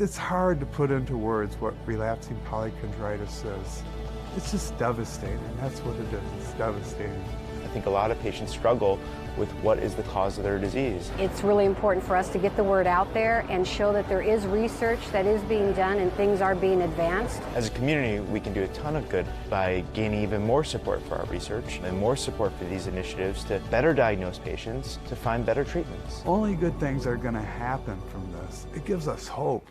It's hard to put into words what relapsing polychondritis is. It's just devastating. That's what it is. It's devastating. I think a lot of patients struggle with what is the cause of their disease. It's really important for us to get the word out there and show that there is research that is being done and things are being advanced. As a community, we can do a ton of good by gaining even more support for our research and more support for these initiatives to better diagnose patients, to find better treatments. Only good things are going to happen from this. It gives us hope.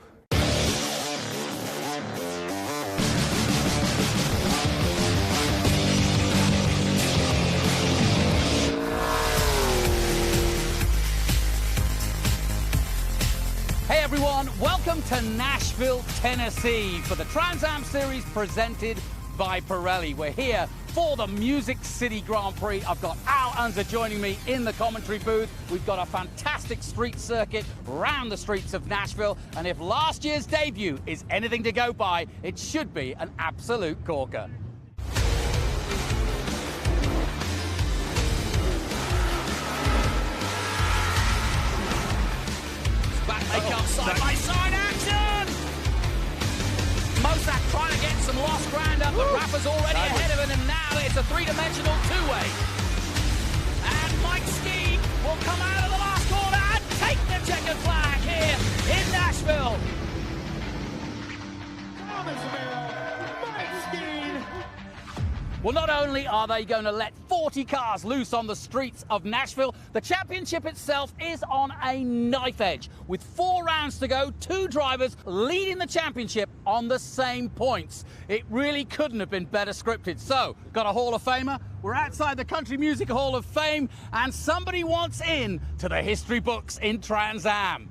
Hey everyone, welcome to Nashville, Tennessee for the Trans Am Series presented by Pirelli. We're here for the Music City Grand Prix. I've got Al Unser joining me in the commentary booth. We've got a fantastic street circuit round the streets of Nashville, and if last year's debut is anything to go by, it should be an absolute corker. They come side-by-side action! Mosak trying to get some lost ground up, but Rafa's already ahead of him, and now it's a three-dimensional two-way. And Mike Ski will come out of the last corner and take the checkered flag here in Nashville. Thomas Merrill, Mike Ski. Well, not only are they going to let 40 cars loose on the streets of Nashville, the championship itself is on a knife edge. With 4 rounds to go, 2 drivers leading the championship on the same points. It really couldn't have been better scripted. So, got a Hall of Famer, we're outside the Country Music Hall of Fame, and somebody wants in to the history books in Trans Am.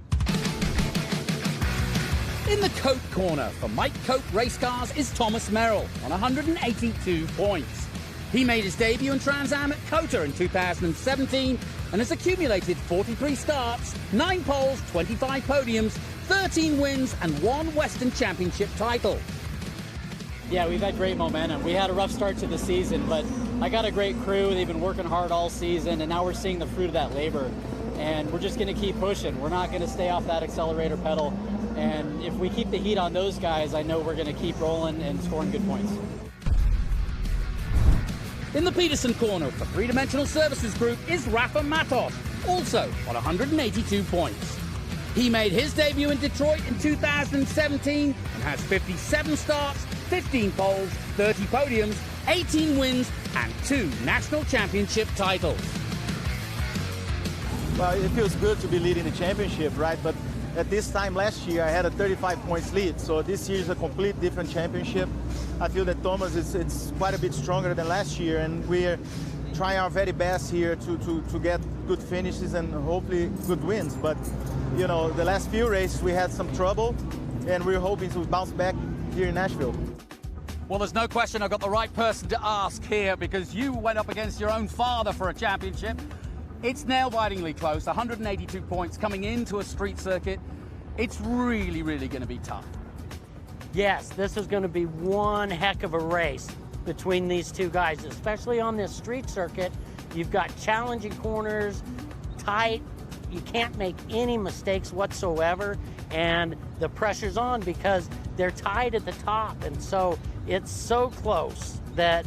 In the Coke corner for Mike Coke Race Cars is Thomas Merrill on 182 points. He made his debut in Trans Am at COTA in 2017 and has accumulated 43 starts, 9 poles, 25 podiums, 13 wins and 1 Western Championship title. Yeah, we've had great momentum. We had a rough start to the season, but I got a great crew. They've been working hard all season, and now we're seeing the fruit of that labor. And we're just going to keep pushing. We're not going to stay off that accelerator pedal. And if we keep the heat on those guys, I know we're going to keep rolling and scoring good points. In the Peterson corner for Three Dimensional Services Group is Rafa Matos, also on 182 points. He made his debut in Detroit in 2017 and has 57 starts, 15 poles, 30 podiums, 18 wins and 2 national championship titles. Well, it feels good to be leading the championship, right? But at this time last year, I had a 35 points lead. So this year is a complete different championship. I feel that Thomas is quite a bit stronger than last year, and we're trying our very best here to get good finishes and hopefully good wins. But, you know, the last few races we had some trouble, and we're hoping to bounce back here in Nashville. Well, there's no question I've got the right person to ask here, because you went up against your own father for a championship. It's nail-bitingly close, 182 points coming into a street circuit. It's really, really going to be tough. Yes, this is going to be one heck of a race between these two guys, especially on this street circuit. You've got challenging corners, tight. You can't make any mistakes whatsoever, and the pressure's on because they're tied at the top, and so it's so close that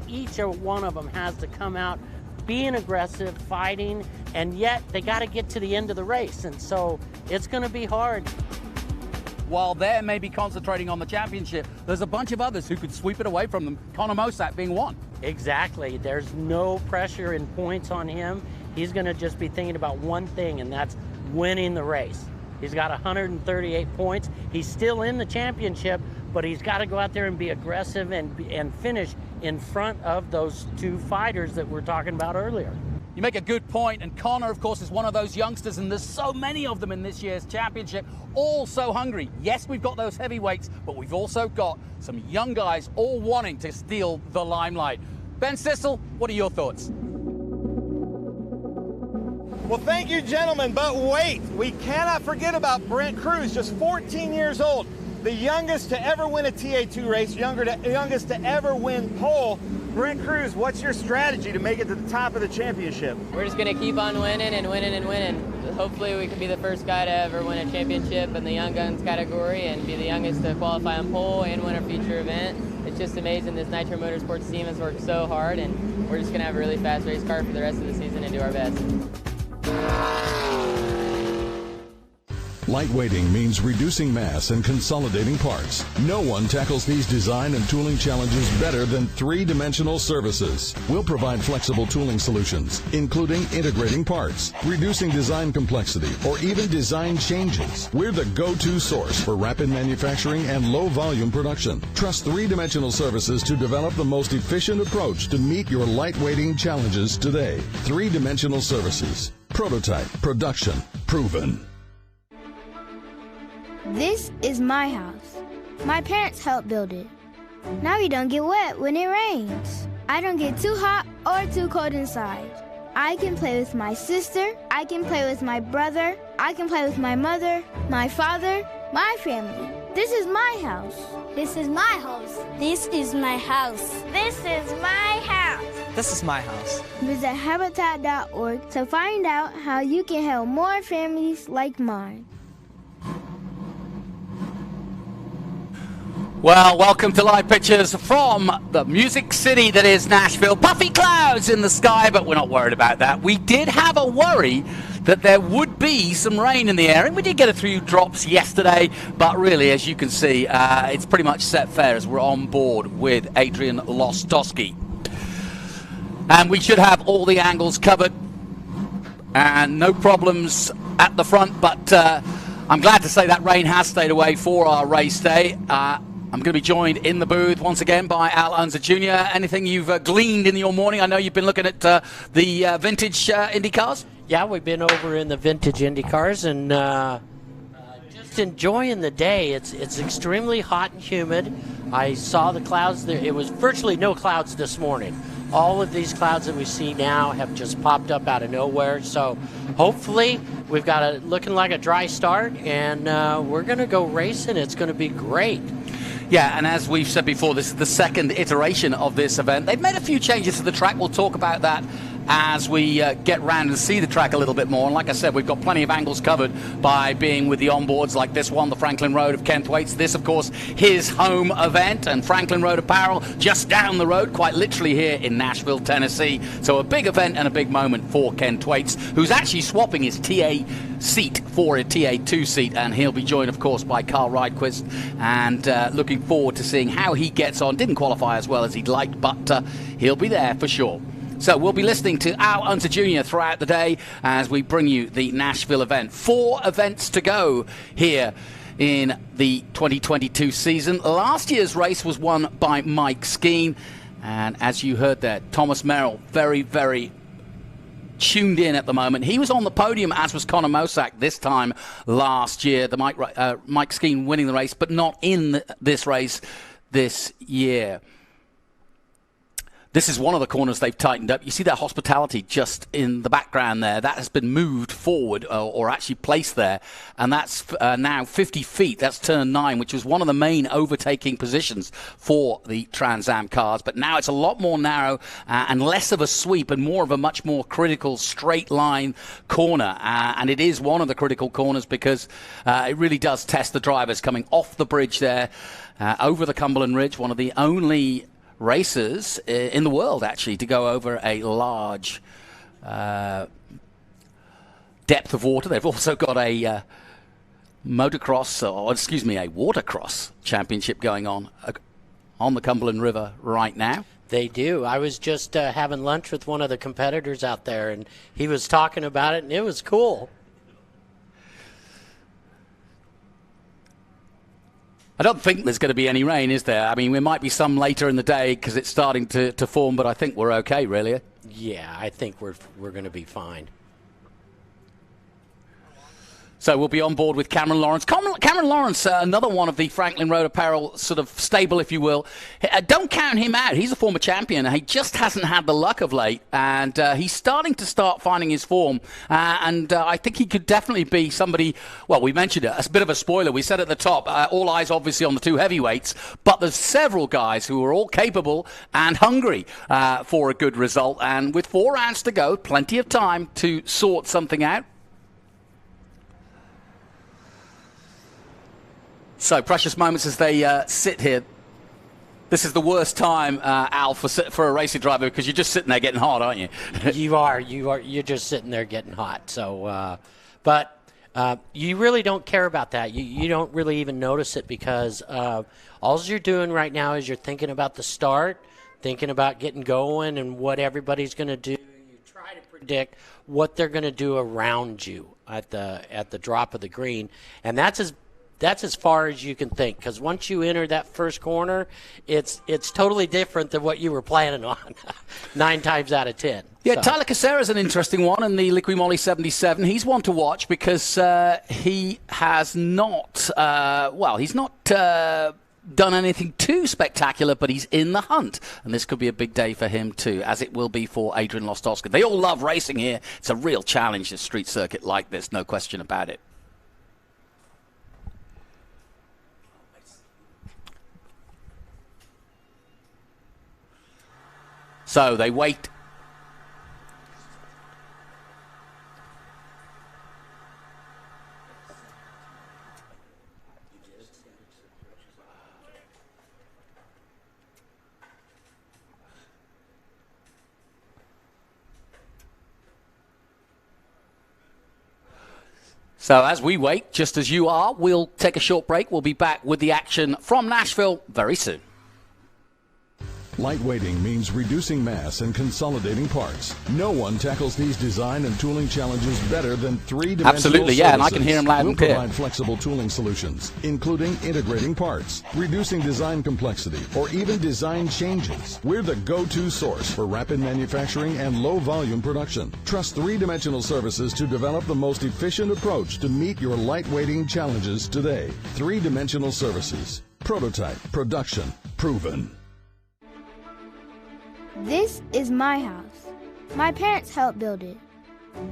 each one of them has to come out being aggressive, fighting, and yet they got to get to the end of the race, and so it's going to be hard. While they're maybe concentrating on the championship, there's a bunch of others who could sweep it away from them, Connor Mosak being one. Exactly. There's no pressure in points on him. He's going to just be thinking about one thing, and that's winning the race. He's got 138 points. He's still in the championship, but he's got to go out there and be aggressive and finish in front of those 2 fighters that we're talking about earlier. You make a good point, and Connor, of course, is one of those youngsters, and there's so many of them in this year's championship, all so hungry. Yes, we've got those heavyweights, but we've also got some young guys all wanting to steal the limelight. Ben Sissel, what are your thoughts? Well, thank you, gentlemen, but wait, we cannot forget about Brent Cruz, just 14 years old, the youngest to ever win a TA2 race, youngest to ever win pole. Brent Cruz, what's your strategy to make it to the top of the championship? We're just going to keep on winning and winning and winning. hopefully we can be the first guy to ever win a championship in the Young Guns category and be the youngest to qualify on pole and win a feature event. It's just amazing. This Nitro Motorsports team has worked so hard, and we're just going to have a really fast race car for the rest of the season and do our best. Lightweighting means reducing mass and consolidating parts. No one tackles these design and tooling challenges better than 3-Dimensional Services. We'll provide flexible tooling solutions, including integrating parts, reducing design complexity, or even design changes. We're the go-to source for rapid manufacturing and low-volume production. Trust 3-Dimensional Services to develop the most efficient approach to meet your lightweighting challenges today. 3-Dimensional Services. Prototype, production, proven. This is my house. My parents helped build it. Now we don't get wet when it rains. I don't get too hot or too cold inside. I can play with my sister. I can play with my brother. I can play with my mother, my father, my family. This is my house. This is my house. This is my house. This is my house. This is my house. Visit Habitat.org to find out how you can help more families like mine. Well, welcome to live pictures from the music city that is Nashville. Puffy clouds in the sky, but we're not worried about that. We did have a worry that there would be some rain in the air, and we did get a few drops yesterday, but really, as you can see, it's pretty much set fair as we're on board with Adrian Lostowski. And we should have all the angles covered and no problems at the front, but I'm glad to say that rain has stayed away for our race day. I'm going to be joined in the booth once again by Al Unser Jr. Anything you've gleaned in your morning? I know you've been looking at the vintage Indy cars. Yeah, we've been over in the vintage Indy cars and just enjoying the day. It's extremely hot and humid. I saw the clouds there. It was virtually no clouds this morning. All of these clouds that we see now have just popped up out of nowhere. So hopefully we've got looking like a dry start, and we're going to go racing. It's going to be great. Yeah, and as we've said before, this is the second iteration of this event. They've made a few changes to the track. We'll talk about that as we get round and see the track a little bit more. And like I said, we've got plenty of angles covered by being with the onboards like this one, the Franklin Road of Ken Thwaits. This, of course, his home event, and Franklin Road Apparel just down the road, quite literally here in Nashville, Tennessee. So a big event and a big moment for Ken Thwaits, who's actually swapping his TA seat for a TA2 seat, and he'll be joined, of course, by Carl Rydquist, and looking forward to seeing how he gets on. Didn't qualify as well as he'd liked, but he'll be there for sure. So we'll be listening to Al Unser Jr. throughout the day as we bring you the Nashville event. 4 events to go here in the 2022 season. Last year's race was won by Mike Skeen, and as you heard there, Thomas Merrill, very, very tuned in at the moment. He was on the podium, as was Connor Mosack this time last year. The Mike Skeen winning the race, but not in this race this year. This is one of the corners they've tightened up. You see that hospitality just in the background there. That has been moved forward or actually placed there. And that's now 50 feet. That's turn 9, which was one of the main overtaking positions for the Trans Am cars. But now it's a lot more narrow and less of a sweep and more of a much more critical straight line corner. And it is one of the critical corners because it really does test the drivers coming off the bridge there over the Cumberland Ridge. One of the only racers in the world actually to go over a large depth of water. They've also got a motocross, or excuse me, a watercross championship going on the Cumberland River right now. They do. I was just having lunch with one of the competitors out there, and he was talking about it, and it was cool. I don't think there's going to be any rain, is there? I mean, there might be some later in the day because it's starting to form, but I think we're okay, really. Yeah, I think we're going to be fine. So we'll be on board with Cameron Lawrence. Cameron Lawrence, another one of the Franklin Road Apparel sort of stable, if you will. Don't count him out. He's a former champion. He just hasn't had the luck of late, and he's starting to finding his form. And I think he could definitely be somebody, well, we mentioned it, a bit of a spoiler. We said at the top, all eyes obviously on the 2 heavyweights, but there's several guys who are all capable and hungry for a good result. And with 4 rounds to go, plenty of time to sort something out. So, precious moments as they sit here. This is the worst time, Al, for a racing driver because you're just sitting there getting hot, aren't you? You are. You're just sitting there getting hot. So, but you really don't care about that. You don't really even notice it because all you're doing right now is you're thinking about the start, thinking about getting going and what everybody's going to do. You try to predict what they're going to do around you at the drop of the green, and that's as far as you can think, because once you enter that first corner, it's totally different than what you were planning on 9 times out of 10. Yeah, So. Tyler Casera's an interesting one in the Liqui Moly 77. He's one to watch because he has not, he's not done anything too spectacular, but he's in the hunt. And this could be a big day for him too, as it will be for Adrian Lostowska. They all love racing here. It's a real challenge, this street circuit like this, no question about it. So they wait. So as we wait, just as you are, we'll take a short break. We'll be back with the action from Nashville very soon. Lightweighting means reducing mass and consolidating parts. No one tackles these design and tooling challenges better than three-dimensional Absolutely, yeah, and I can hear him loud and clear. We'll provide flexible tooling solutions, including integrating parts, reducing design complexity, or even design changes. We're the go-to source for rapid manufacturing and low-volume production. Trust three-dimensional services to develop the most efficient approach to meet your lightweighting challenges today. Three-dimensional services. Prototype, production, proven. This is my house. My parents helped build it.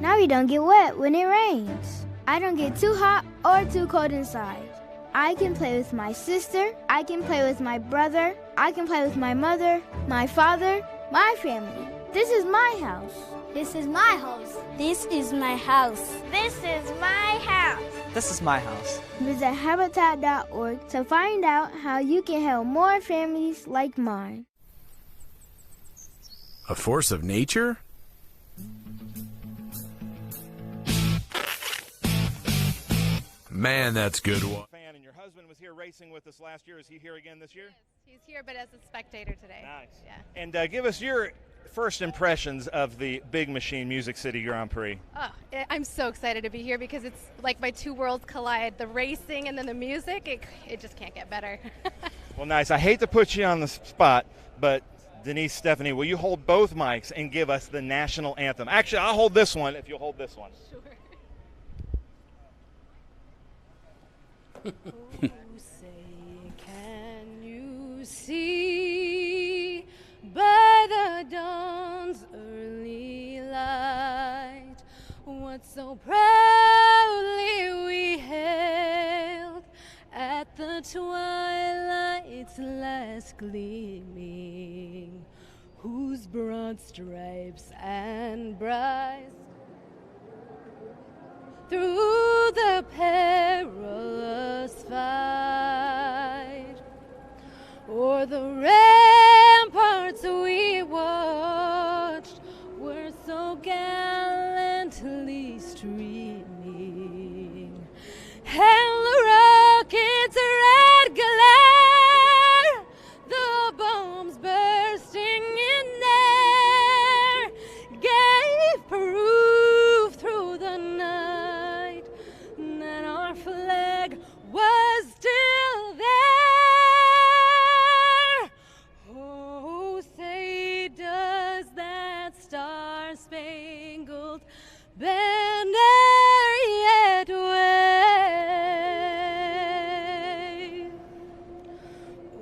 Now we don't get wet when it rains. I don't get too hot or too cold inside. I can play with my sister. I can play with my brother. I can play with my mother, my father, my family. This is my house. This is my house. This is my house. This is my house. This is my house. Visit Habitat.org to find out how you can help more families like mine. A force of nature? Man, that's good one. And your husband was here racing with us last year. Is he here again this year? Yes, he's here, but as a spectator today. Nice. Yeah. And give us your first impressions of the Big Machine Music City Grand Prix. Oh, I'm so excited to be here because it's like my two worlds collide. The racing and then the music, it just can't get better. Well, nice. I hate to put you on the spot, but Denise, Stephanie, will you hold both mics and give us the national anthem? Actually, I'll hold this one if you'll hold this one. Sure. Oh, say, can you see by the dawn's early light what so proudly we hailed at the twilight's last gleaming, whose broad stripes and bright through the perilous fight, o'er the ramparts we watched were so gallantly streaming, and the rockets' red glare, the bombs bursting in air, gave proof through the night that our flag was still there. Oh, say does that star-spangled banner yet wave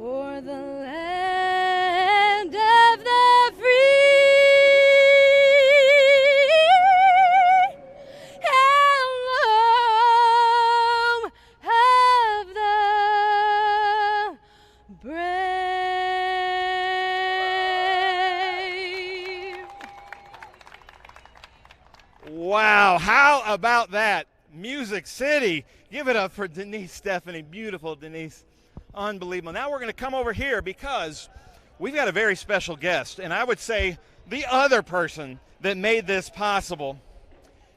o'er the land of the free and home of the brave. Wow, how about that? Music City. Give it up for Denise Stephanie. Beautiful, Denise. Unbelievable. Now we're going to come over here because we've got a very special guest, and I would say the other person that made this possible.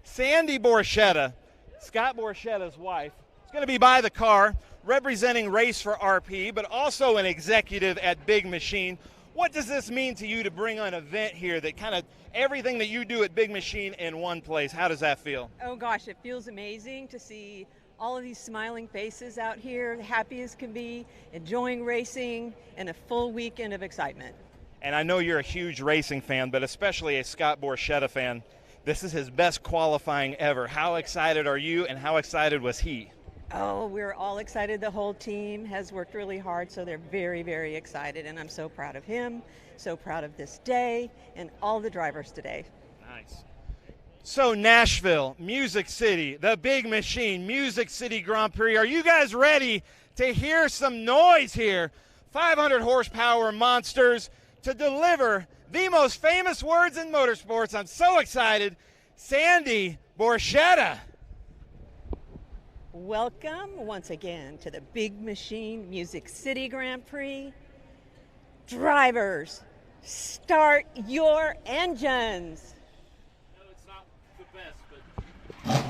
Sandy Borchetta, Scott Borchetta's wife, is going to be by the car representing Race for RP, but also an executive at Big Machine. What does this mean to you to bring an event here that kind of everything that you do at Big Machine in one place? How does that feel? Oh gosh, it feels amazing to see all of these smiling faces out here, happy as can be, enjoying racing, and a full weekend of excitement. And I know you're a huge racing fan, but especially a Scott Borchetta fan. This is his best qualifying ever. How excited are you, and how excited was he? Oh, we're all excited. The whole team has worked really hard, so they're very, very excited, and I'm so proud of him, so proud of this day, and all the drivers today. Nice. So Nashville, Music City, the Big Machine, Music City Grand Prix. Are you guys ready to hear some noise here? 500 horsepower monsters to deliver the most famous words in motorsports. I'm so excited. Sandy Borchetta. Welcome once again to the Big Machine Music City Grand Prix. Drivers, start your engines. No, it's not the best, but...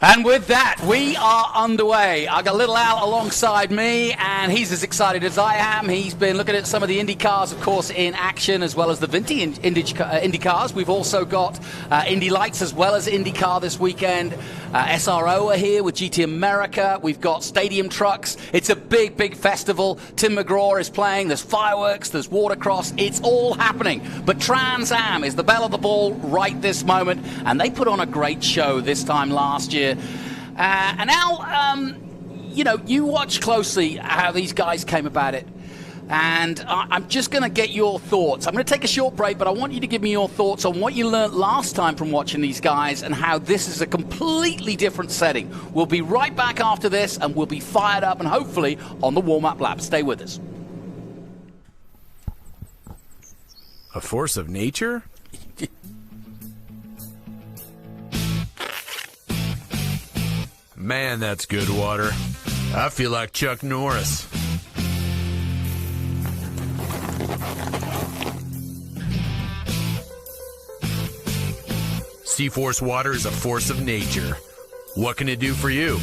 And with that, we are underway. I got little Al alongside me, and he's as excited as I am. He's been looking at some of the Indy cars, of course, in action, as well as the vintage Indy cars. We've also got Indy Lights as well as IndyCar this weekend. SRO are here with GT America. We've got stadium trucks. It's a big, big festival. Tim McGraw is playing. There's fireworks. There's watercross. It's all happening. But Trans Am is the belle of the ball right this moment, and they put on a great show this time last year. And Al, you watch closely how these guys came about it. And I'm just going to get your thoughts. I'm going to take a short break, but I want you to give me your thoughts on what you learned last time from watching these guys and how this is a completely different setting. We'll be right back after this, and we'll be fired up and hopefully on the warm-up lap. Stay with us. A force of nature? Man, that's good water. I feel like Chuck Norris. Seaforce water is a force of nature. What can it do for you?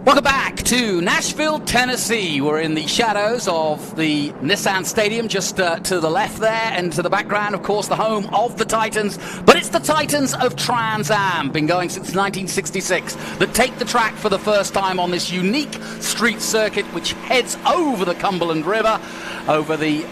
Welcome back to Nashville, Tennessee. We're in the shadows of the Nissan Stadium, just to the left there, and to the background, of course, the home of the Titans. But it's the Titans of Trans Am, been going since 1966, that take the track for the first time on this unique street circuit, which heads over the Cumberland River, over the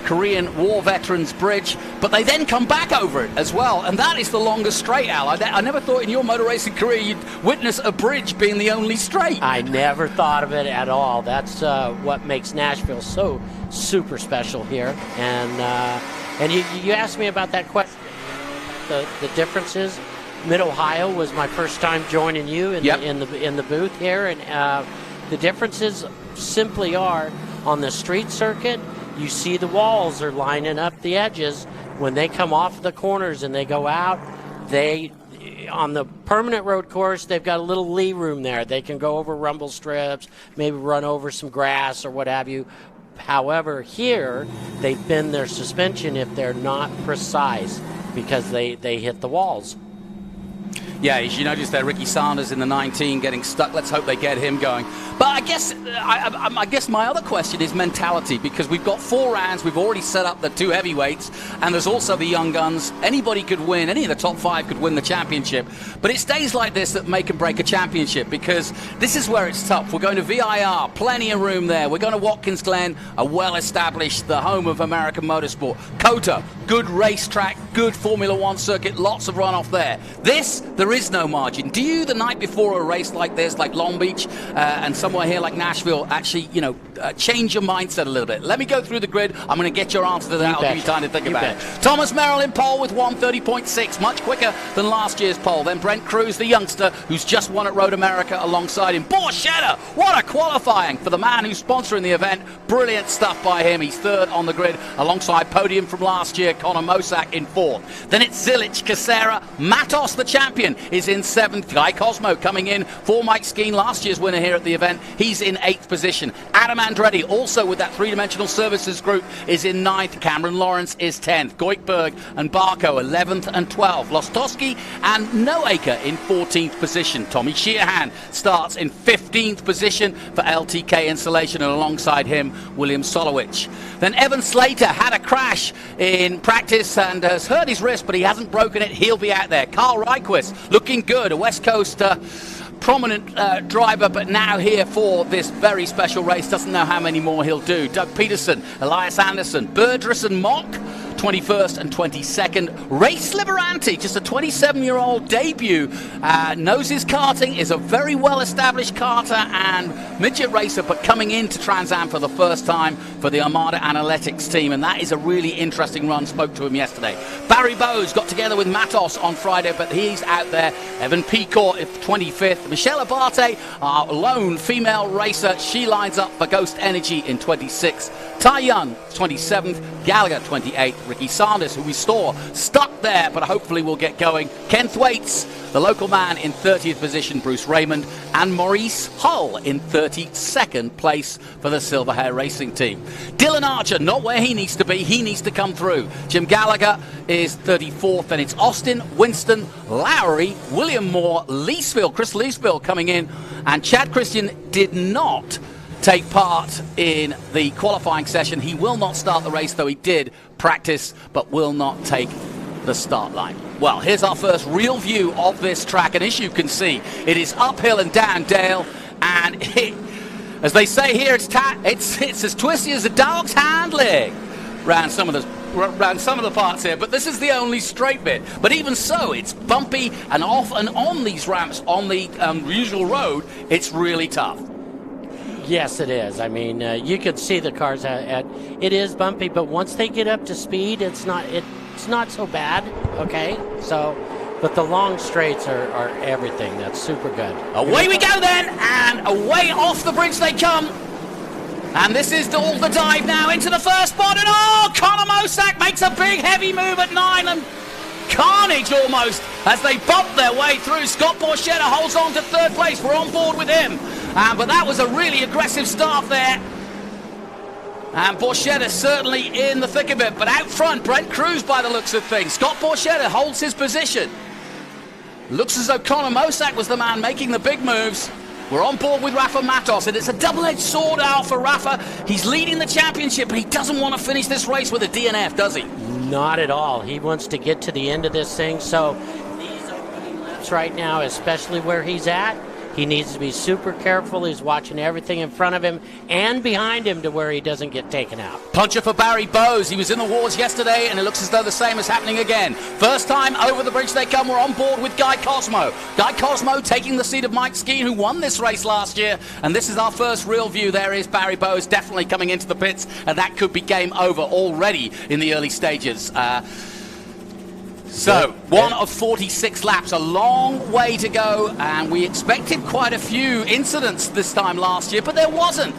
Korean War Veterans Bridge, but they then come back over it as well, and that is the longest straight, Al. I never thought in your motor racing career you'd witness a bridge being the only straight. I never thought of it at all. That's what makes Nashville so super special here. And you asked me about that question, the differences. Mid-Ohio was my first time joining you in the booth here, and the differences simply are on the street circuit. You see the walls are lining up the edges. When they come off the corners and they go out, on the permanent road course, they've got a little lee room there. They can go over rumble strips, maybe run over some grass or what have you. However, here, they bend their suspension if they're not precise because they hit the walls. Yeah, as you notice there, Ricky Sanders in the 19 getting stuck. Let's hope they get him going. But I guess my other question is mentality, because we've got 4 rounds. We've already set up the 2 heavyweights, and there's also the young guns. Anybody could win. Any of the top 5 could win the championship. But it's days like this that make and break a championship, because this is where it's tough. We're going to VIR, plenty of room there. We're going to Watkins Glen, a well-established, the home of American motorsport. COTA, good racetrack, good Formula One circuit, lots of runoff there. This, there is no margin. Do you, the night before a race like this, like Long Beach, and somewhere here like Nashville, actually, change your mindset a little bit? Let me go through the grid. I'm going to get your answer to that. I'll give you time to think about it. Thomas Merrill in pole with 1:30.6, much quicker than last year's pole. Then Brent Cruz, the youngster, who's just won at Road America alongside him. Borchetta, what a qualifying for the man who's sponsoring the event. Brilliant stuff by him. He's 3rd on the grid alongside Podium from last year, Connor Mosak in 4th. Then it's Zilic, Casera, Matos, the champion, is in 7th. Guy Cosmo coming in for Mike Skeen, last year's winner here at the event. He's in 8th position. Adam Andretti, also with that 3-dimensional services group, is in 9th. Cameron Lawrence is 10th. Goikberg and Barco 11th and 12th. Lostowski and Noacre in 14th position. Tommy Sheehan starts in 15th position for LTK Insulation, and alongside him, William Solowich. Then Evan Slater had a crash in practice and has hurt his wrist, but he hasn't broken it. He'll be out there. Carl Reichwitz looking good, a West Coast prominent driver, but now here for this very special race. Doesn't know how many more he'll do. Doug Peterson, Elias Anderson, Birdress and Mock, 21st and 22nd. Race Liberanti, just a 27-year-old debut, knows his karting, is a very well-established karter and midget racer, but coming into Trans Am for the first time for the Armada Analytics team, and that is a really interesting run. Spoke to him yesterday. Barry Bowes got together with Matos on Friday, but he's out there. Evan Peacourt, 25th. Michelle Abate, our lone female racer, she lines up for Ghost Energy in 26th. Tai Yun, 27th. Gallagher, 28th. Ricky Sanders, who we saw stuck there, but hopefully will get going. Ken Thwaits, the local man, in 30th position. Bruce Raymond and Maurice Hull in 32nd place for the Silver Hair Racing team. Dylan Archer, not where he needs to be. He needs to come through. Jim Gallagher is 34th, and it's Austin, Winston, Lowry, William Moore, Leesville, Chris Leesville coming in, and Chad Christian did not take part in the qualifying session. He will not start the race, though he did practice, but will not take the start line. Well, here's our first real view of this track, and as you can see, it is uphill and down dale, and as they say here, it's as twisty as a dog's hind leg around some of the parts here, but this is the only straight bit. But even so, it's bumpy, and off and on these ramps on the usual road, it's really tough. Yes, it is. I mean, you could see the cars it is bumpy, but once they get up to speed, it's not so bad. Okay, so, but the long straights are everything. That's super good. Away we go then, and away off the bridge they come. And this is all the dive now into the first spot, and Connor Mosak makes a big heavy move at 9, and carnage almost as they bump their way through. Scott Borchetta holds on to 3rd place. We're on board with him. But that was a really aggressive start there. And Borchetta certainly in the thick of it. But out front, Brent Cruz by the looks of things. Scott Borchetta holds his position. Looks as though Connor Mosak was the man making the big moves. We're on board with Rafa Matos, and it's a double-edged sword out for Rafa. He's leading the championship, but he doesn't want to finish this race with a DNF, does he? Not at all. He wants to get to the end of this thing, so these opening laps right now, especially where he's at, he needs to be super careful. He's watching everything in front of him and behind him to where he doesn't get taken out. Puncher for Barry Bowes. He was in the wars yesterday, and it looks as though the same is happening again. First time over the bridge they come. We're on board with Guy Cosmo. Guy Cosmo taking the seat of Mike Skeen, who won this race last year, and this is our first real view. There is Barry Bowes definitely coming into the pits, and that could be game over already in the early stages. So, 1 of 46 laps, a long way to go, and we expected quite a few incidents this time last year, but there wasn't.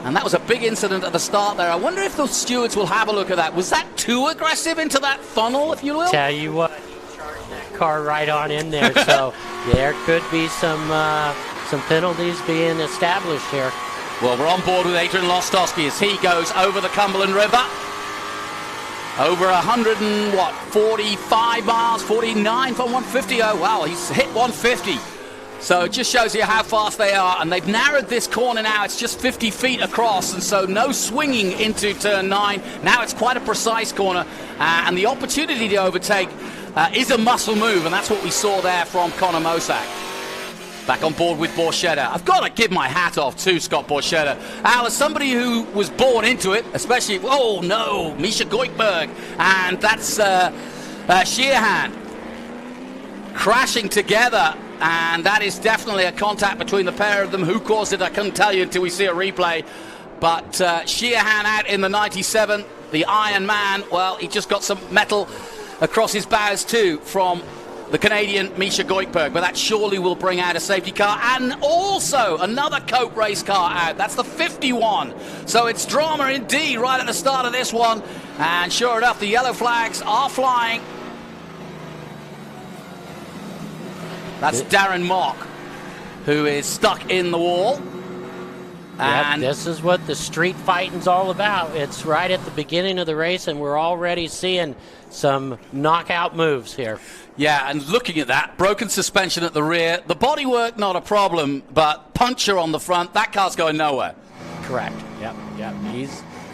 And that was a big incident at the start there. I wonder if the stewards will have a look at that. Was that too aggressive into that funnel, if you will? Tell you what, he charged that car right on in there, so there could be some penalties being established here. Well, we're on board with Adrian Lostowski as he goes over the Cumberland River. Over 45 miles, 49 from 150. Oh, wow, he's hit 150. So it just shows you how fast they are. And they've narrowed this corner now. It's just 50 feet across. And so no swinging into turn 9. Now it's quite a precise corner. And the opportunity to overtake is a muscle move. And that's what we saw there from Connor Mosak. Back on board with Borchetta. I've got to give my hat off to Scott Borchetta. Al, as somebody who was born into it, especially, oh no, Misha Goikberg. And that's Sheerhand crashing together. And that is definitely a contact between the pair of them. Who caused it, I couldn't tell you until we see a replay. But Sheerhand out in the 97. The Iron Man, well, he just got some metal across his bows too from the Canadian Misha Goikberg, but that surely will bring out a safety car, and also another Cope race car out. That's the 51. So it's drama indeed right at the start of this one, and sure enough, the yellow flags are flying. That's Darren Mock, who is stuck in the wall. And this is what the street fighting's all about. It's right at the beginning of the race, and we're already seeing some knockout moves here. Yeah, and looking at that, broken suspension at the rear, the bodywork not a problem, but puncture on the front, that car's going nowhere. Correct. Yep.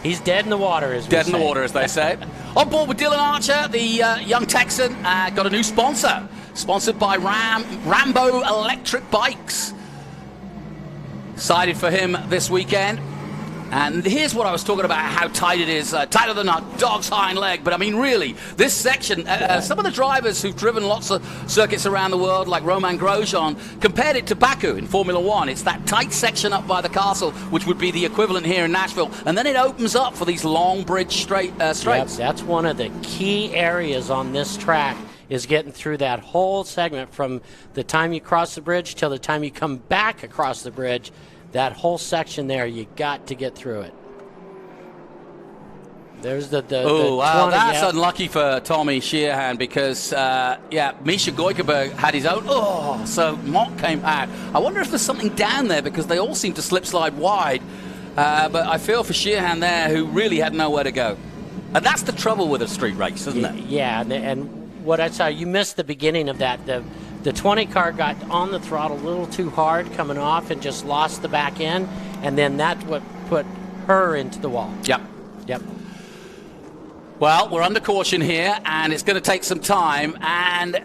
He's dead in the water, as we say. Dead in the water, as they say. On board with Dylan Archer, the young Texan, got a new sponsor, sponsored by Rambo Electric Bikes. Excited for him this weekend. And here's what I was talking about, how tight it is, tighter than a dog's hind leg. But I mean, really, this section, some of the drivers who've driven lots of circuits around the world, like Romain Grosjean, compared it to Baku in Formula One. It's that tight section up by the castle, which would be the equivalent here in Nashville. And then it opens up for these long bridge straights. Yep, that's one of the key areas on this track, is getting through that whole segment from the time you cross the bridge till the time you come back across the bridge. That whole section there, you got to get through it. There's the wow, 20, that's unlucky for Tommy Sheerhand because, Misha Goikberg had his own. So Mock came out. I wonder if there's something down there because they all seem to slip slide wide. But I feel for Sheerhand there, who really had nowhere to go. And that's the trouble with a street race, isn't it? Yeah, and what I saw, you missed the beginning of that. The 20 car got on the throttle a little too hard coming off and just lost the back end, and then that's what put her into the wall. Yep. Well, we're under caution here, and it's going to take some time. And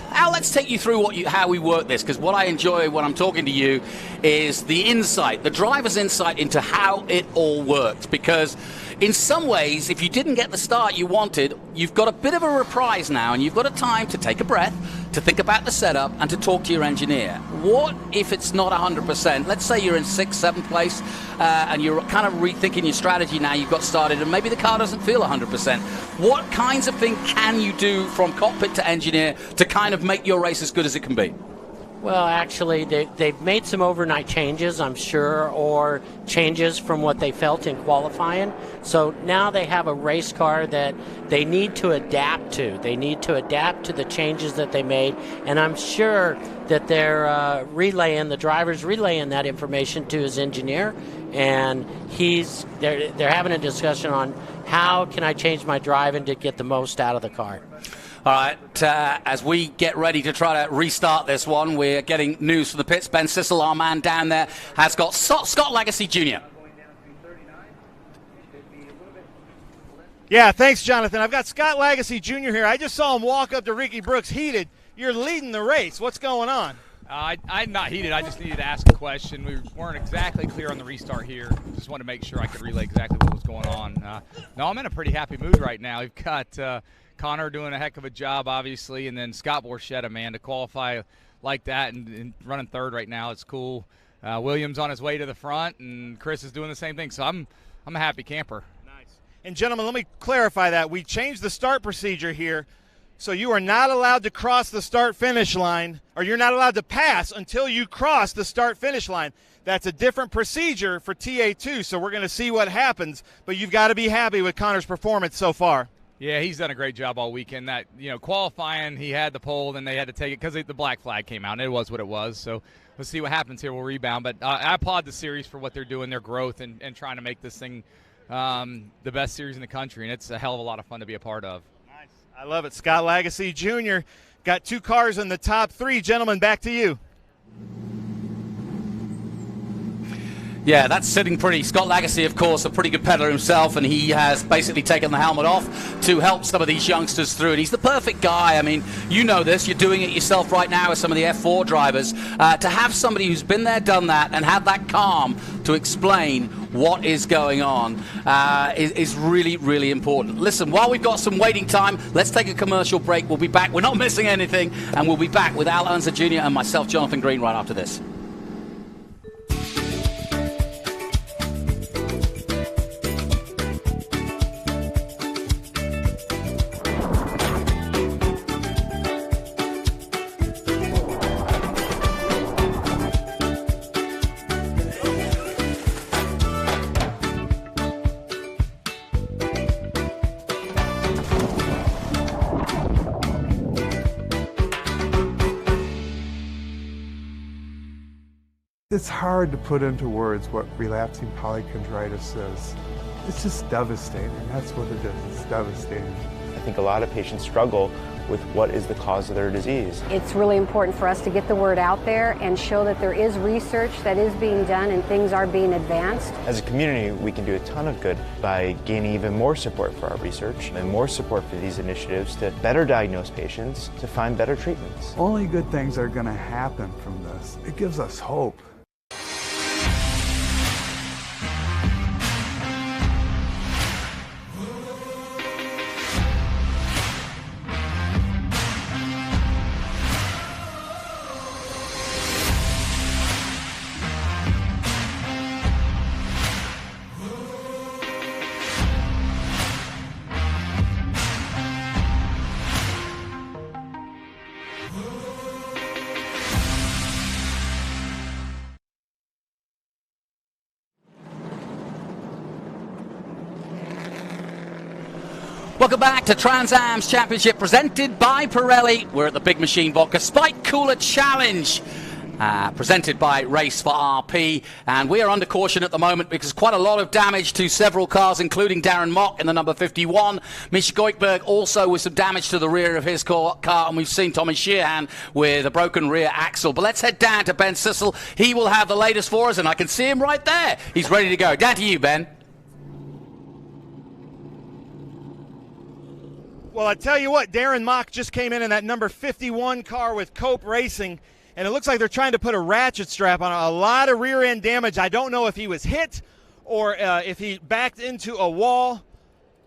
Al, let's take you through how we work this, because what I enjoy when I'm talking to you is the insight, the driver's insight into how it all works. Because in some ways, if you didn't get the start you wanted, you've got a bit of a reprise now, and you've got a time to take a breath, to think about the setup, and to talk to your engineer. What if it's not 100%? Let's say you're in 6th, 7th place, and you're kind of rethinking your strategy now you've got started, and maybe the car doesn't feel 100%. What kinds of things can you do from cockpit to engineer to kind of make your race as good as it can be? Well, actually, they've made some overnight changes, I'm sure, or changes from what they felt in qualifying. So now they have a race car that they need to adapt to. They need to adapt to the changes that they made, and I'm sure that they're the driver's relaying that information to his engineer, and they're having a discussion on how can I change my driving to get the most out of the car. All right, as we get ready to try to restart this one, we're getting news from the pits. Ben Sissel, our man down there, has got Scott Legacy Jr. Yeah, thanks, Jonathan. I've got Scott Legacy Jr. here. I just saw him walk up to Ricky Brooks heated. You're leading the race. What's going on? I'm not heated. I just needed to ask a question. We weren't exactly clear on the restart here. Just wanted to make sure I could relay exactly what was going on. No, I'm in a pretty happy mood right now. We've got Connor doing a heck of a job, obviously, and then Scott Borchetta, man, to qualify like that and running third right now, it's cool. Williams on his way to the front, and Chris is doing the same thing. So I'm a happy camper. Nice. And, gentlemen, let me clarify that. We changed the start procedure here. So you are not allowed to cross the start-finish line, or you're not allowed to pass until you cross the start-finish line. That's a different procedure for TA2, so we're going to see what happens. But you've got to be happy with Connor's performance so far. Yeah, he's done a great job all weekend. That, qualifying, he had the pole, then they had to take it because the black flag came out, and it was what it was. So let's see what happens here. We'll rebound. But I applaud the series for what they're doing, their growth, and trying to make this thing the best series in the country, and it's a hell of a lot of fun to be a part of. Nice. I love it. Scott Lagasse Jr. got 2 cars in the top 3. Gentlemen, back to you. Yeah, that's sitting pretty. Scott Lagasse, of course, a pretty good peddler himself, and he has basically taken the helmet off to help some of these youngsters through. And he's the perfect guy. I mean, you know this. You're doing it yourself right now with some of the F4 drivers. To have somebody who's been there, done that, and had that calm to explain what is going on is really, really important. Listen, while we've got some waiting time, let's take a commercial break. We'll be back. We're not missing anything, and we'll be back with Al Unser Jr. and myself, Jonathan Green, right after this. It's hard to put into words what relapsing polychondritis is. It's just devastating. That's what it is. It's devastating. I think a lot of patients struggle with what is the cause of their disease. It's really important for us to get the word out there and show that there is research that is being done and things are being advanced. As a community, we can do a ton of good by gaining even more support for our research and more support for these initiatives to better diagnose patients, to find better treatments. Only good things are going to happen from this. It gives us hope. Welcome back to Trans Am's Championship presented by Pirelli. We're at the Big Machine Vodka Spike Cooler Challenge. Presented by Race for RP, and we are under caution at the moment because quite a lot of damage to several cars, including Darren Mock in the number 51. Misha Goikberg also with some damage to the rear of his car, and we've seen Tommy Sheehan with a broken rear axle. But let's head down to Ben Sissel. He will have the latest for us, and I can see him right there. He's ready to go. Down to you, Ben. Well, I tell you what, Darren Mock just came in that number 51 car with Cope Racing, and it looks like they're trying to put a ratchet strap on. A lot of rear end damage. I don't know if he was hit or if he backed into a wall,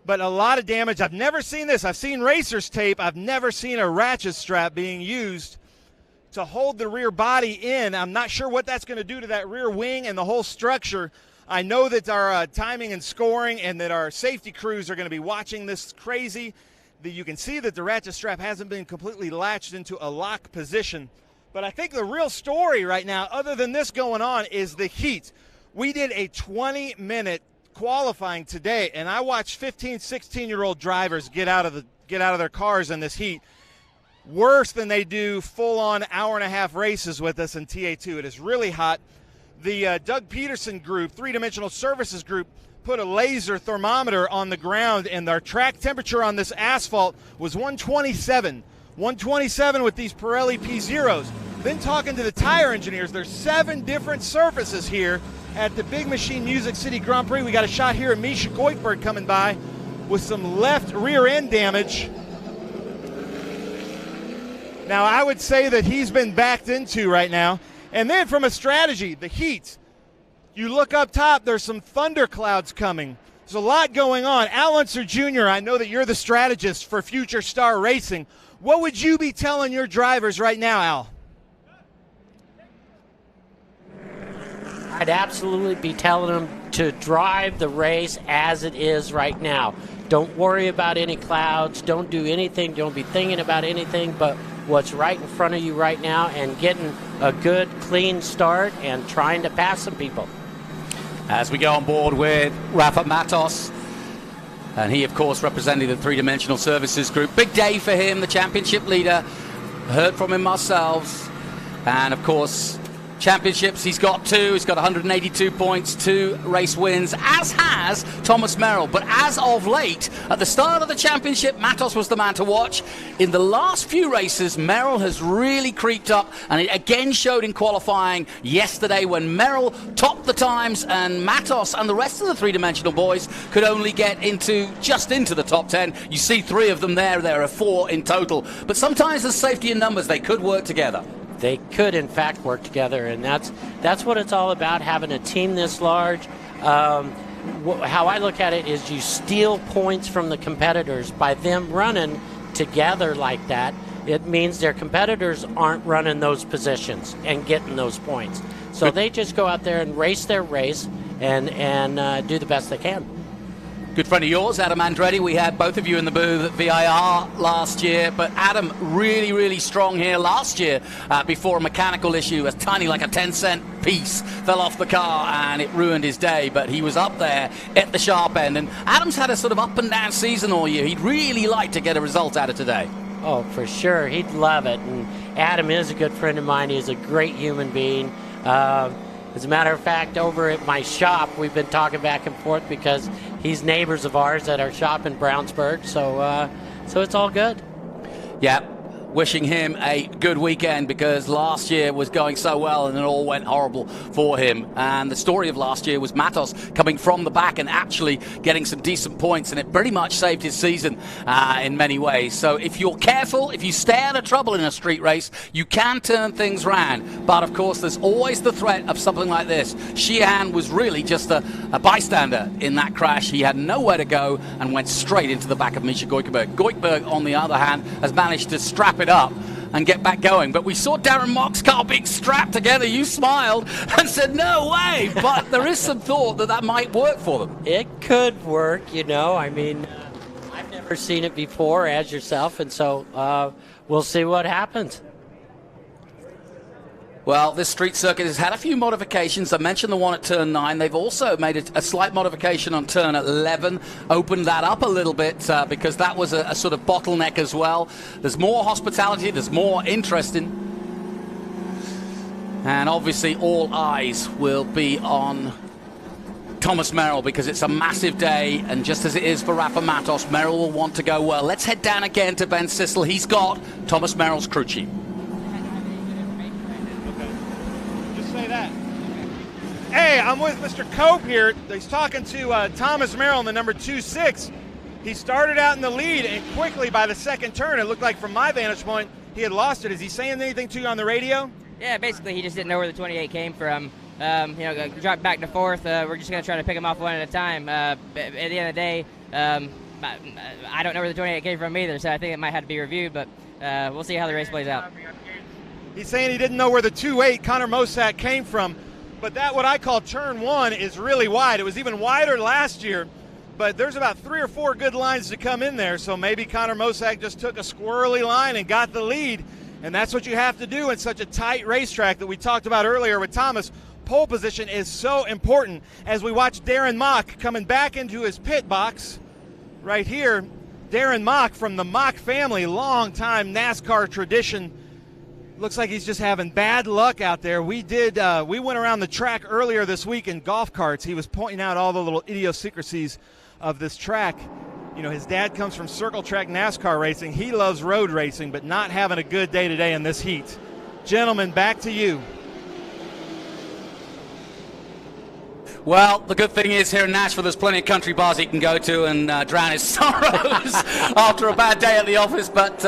but a lot of damage. I've never seen this. I've seen racers tape. I've never seen a ratchet strap being used to hold the rear body in. I'm not sure what that's going to do to that rear wing and the whole structure. I know that our timing and scoring and that our safety crews are going to be watching this crazy. You can see that the ratchet strap hasn't been completely latched into a lock position. But I think the real story right now, other than this going on, is the heat. We did a 20-minute qualifying today, and I watched 15, 16-year-old drivers get out of their cars in this heat. Worse than they do full-on hour-and-a-half races with us in TA2. It is really hot. The Doug Peterson group, three-dimensional services group, put a laser thermometer on the ground, and our track temperature on this asphalt was 127. 127 with these Pirelli P0s. Then talking to the tire engineers, there's 7 different surfaces here at the Big Machine Music City Grand Prix. We got a shot here of Misha Goikberg coming by with some left rear end damage. Now, I would say that he's been backed into right now. And then from a strategy, the heat. You look up top, there's some thunderclouds coming. There's a lot going on. Al Unser Jr., I know that you're the strategist for Future Star Racing. What would you be telling your drivers right now, Al? I'd absolutely be telling them to drive the race as it is right now. Don't worry about any clouds. Don't do anything. Don't be thinking about anything but what's right in front of you right now and getting a good, clean start and trying to pass some people. As we go on board with Rafa Matos, and he, of course, representing the three-dimensional services group. Big day for him, the championship leader. Heard from him ourselves. And, of course, championships, he's got 2. He's got 182 points, 2 race wins, as has Thomas Merrill. But as of late, at the start of the championship, Matos was the man to watch. In the last few races, Merrill has really creeped up, and it again showed in qualifying yesterday when Merrill topped the times and Matos and the rest of the three-dimensional boys could only get just into the top 10. You see 3 of them there. There are 4 in total. But sometimes there's safety in numbers. They could work together. They could, in fact, work together, and that's what it's all about, having a team this large. How I look at it is you steal points from the competitors by them running together like that. It means their competitors aren't running those positions and getting those points. So they just go out there and race their race and do the best they can. Good friend of yours, Adam Andretti. We had both of you in the booth at VIR last year, but Adam really, really strong here last year before a mechanical issue, tiny like a 10-cent piece, fell off the car and it ruined his day, but he was up there at the sharp end. And Adam's had a sort of up and down season all year. He'd really like to get a result out of today. Oh, for sure. He'd love it. And Adam is a good friend of mine. He's a great human being. As a matter of fact, over at my shop, we've been talking back and forth because he's neighbors of ours at our shop in Brownsburg, so it's all good. Yeah, wishing him a good weekend because last year was going so well and it all went horrible for him. And the story of last year was Matos coming from the back and actually getting some decent points, and it pretty much saved his season in many ways. So if you're careful, if you stay out of trouble in a street race, you can turn things around. But of course, there's always the threat of something like this. Sheehan was really just a bystander in that crash. He had nowhere to go and went straight into the back of Misha Goikerberg. Goikerberg, on the other hand, has managed to strap it up and get back going. But we saw Darren Mock's car being strapped together. You smiled and said, no way. But there is some thought that might work for them. It could work, you know. I mean, I've never seen it before as yourself, and so we'll see what happens. Well, this street circuit has had a few modifications. I mentioned the one at turn 9. They've also made a slight modification on turn 11, opened that up a little bit because that was a sort of bottleneck as well. There's more hospitality, there's more interest in. And obviously all eyes will be on Thomas Merrill because it's a massive day, and just as it is for Rafa Matos, Merrill will want to go well. Let's head down again to Ben Sissel. He's got Thomas Merrill's crew chief. Hey, I'm with Mr. Cope here. He's talking to Thomas Merrill in the number 26. He started out in the lead, and quickly by the second turn, it looked like from my vantage point, he had lost it. Is he saying anything to you on the radio? Yeah, basically he just didn't know where the 28 came from. Dropped back to fourth. We're just going to try to pick him off one at a time. At the end of the day, I don't know where the 28 came from either, so I think it might have to be reviewed, but we'll see how the race plays out. He's saying he didn't know where the 2.8 Connor Mosak came from. But that, what I call turn 1, is really wide. It was even wider last year, but there's about 3 or 4 good lines to come in there, so maybe Connor Mosak just took a squirrely line and got the lead, and that's what you have to do in such a tight racetrack that we talked about earlier with Thomas. Pole position is so important. As we watch Darren Mock coming back into his pit box right here, Darren Mock from the Mock family, long-time NASCAR tradition. Looks like he's just having bad luck out there. We went around the track earlier this week in golf carts. He was pointing out all the little idiosyncrasies of this track. You know, his dad comes from circle track NASCAR racing. He loves road racing, but not having a good day today in this heat. Gentlemen, back to you. Well, the good thing is here in Nashville, there's plenty of country bars he can go to and drown his sorrows after a bad day at the office, but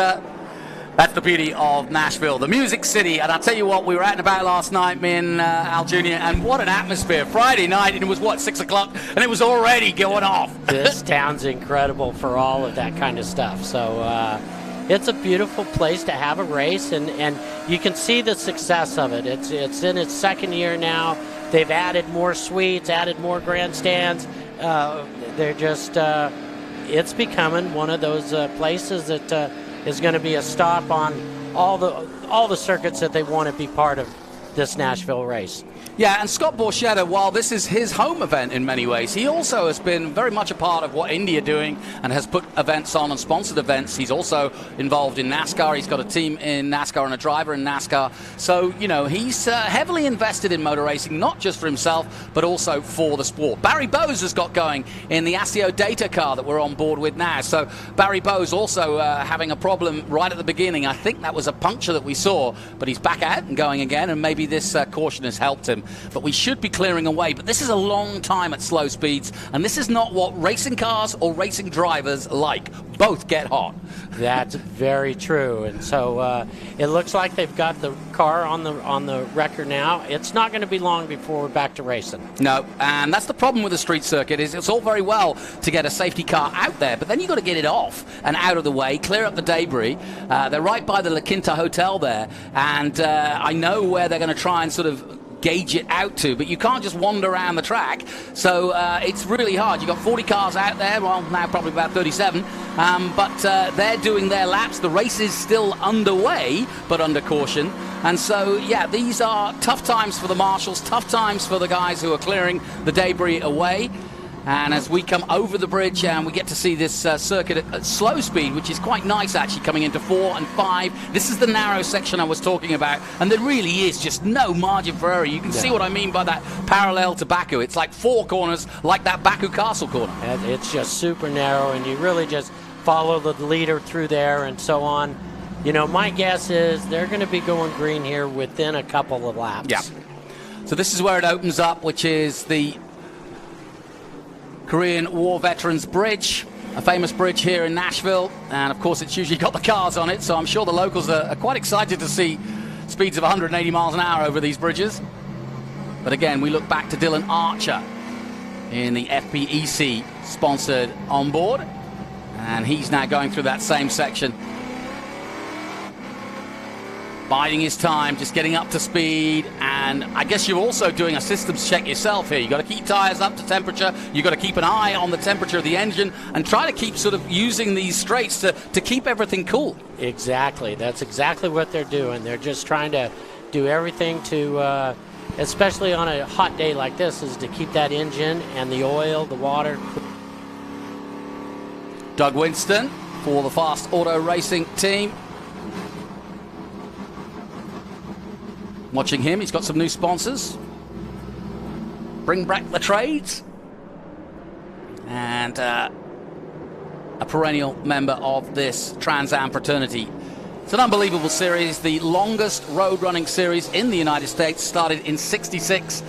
that's the beauty of Nashville, the Music City. And I'll tell you what, we were out and about last night, me and Al Jr., and what an atmosphere. Friday night, and it was, 6 o'clock, and it was already going off. This town's incredible for all of that kind of stuff. So it's a beautiful place to have a race, and you can see the success of it. It's in its second year now. They've added more suites, added more grandstands. They're just, it's becoming one of those places that is going to be a stop on all the circuits that they want to be part of this Nashville race. Yeah, and Scott Borchetta, while this is his home event in many ways, he also has been very much a part of what Indy are doing and has put events on and sponsored events. He's also involved in NASCAR. He's got a team in NASCAR and a driver in NASCAR. So, you know, he's heavily invested in motor racing, not just for himself, but also for the sport. Barry Bowes has got going in the ASIO Data car that we're on board with now. So Barry Bowes also having a problem right at the beginning. I think that was a puncture that we saw, but he's back out and going again, and maybe this caution has helped him. But we should be clearing away. But this is a long time at slow speeds, and this is not what racing cars or racing drivers like. Both get hot. That's very true. And so it looks like they've got the car on the record now. It's not going to be long before we're back to racing. No, and that's the problem with the street circuit, is it's all very well to get a safety car out there, but then you've got to get it off and out of the way, clear up the debris. They're right by the La Quinta Hotel there, and I know where they're going to try and sort of gauge it out to, but you can't just wander around the track, so it's really hard. You've got 40 cars out there, well, now probably about 37, but they're doing their laps. The race is still underway, but under caution. And so, yeah, these are tough times for the marshals, tough times for the guys who are clearing the debris away. And as we come over the bridge and we get to see this circuit at slow speed, which is quite nice actually, coming into 4 and 5. This is the narrow section I was talking about, and there really is just no margin for error. You can see what I mean by that parallel to Baku. It's like 4 corners, like that Baku Castle corner. And it's just super narrow, and you really just follow the leader through there and so on. You know, my guess is they're going to be going green here within a couple of laps. Yeah. So this is where it opens up, which is the Korean War Veterans Bridge, a famous bridge here in Nashville, and of course it's usually got the cars on it, so I'm sure the locals are quite excited to see speeds of 180 miles an hour over these bridges. But again, we look back to Dylan Archer in the FPEC sponsored onboard, and he's now going through that same section, biding his time, just getting up to speed. And I guess you're also doing a systems check yourself here. You've got to keep tires up to temperature. You've got to keep an eye on the temperature of the engine and try to keep sort of using these straights to keep everything cool. Exactly. That's exactly what they're doing. They're just trying to do everything to, especially on a hot day like this, is to keep that engine and the oil, the water. Doug Winston for the Fast Auto Racing team. Watching him, he's got some new sponsors. Bring back the trades. And a perennial member of this Trans Am fraternity. It's an unbelievable series, the longest road running series in the United States, started in '66.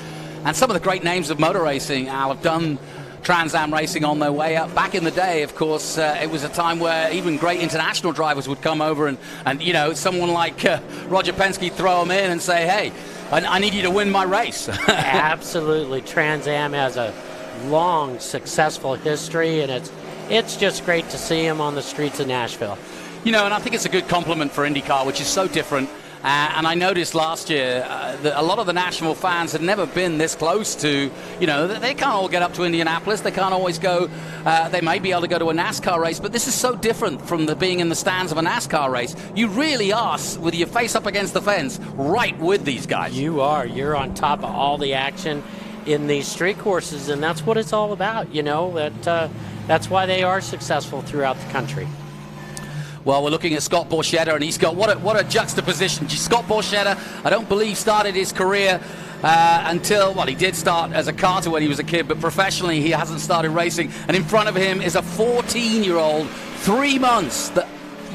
And some of the great names of motor racing, Al, have done Trans Am racing on their way up. Back in the day, of course, it was a time where even great international drivers would come over and you know, someone like Roger Penske throw them in and say, hey, I need you to win my race. Absolutely. Trans Am has a long, successful history, and it's just great to see him on the streets of Nashville. You know, and I think it's a good compliment for IndyCar, which is so different. And I noticed last year that a lot of the Nashville fans had never been this close to, you know, they can't all get up to Indianapolis. They can't always go, they may be able to go to a NASCAR race, but this is so different from being in the stands of a NASCAR race. You really are, with your face up against the fence, right with these guys. You are. You're on top of all the action in these street courses, and that's what it's all about, you know. That's why they are successful throughout the country. Well, we're looking at Scott Borchetta, and he's got what a juxtaposition. Scott Borchetta, I don't believe, started his career until, well, he did start as a karter when he was a kid, but professionally he hasn't started racing. And in front of him is a 14-year-old, 3 months, the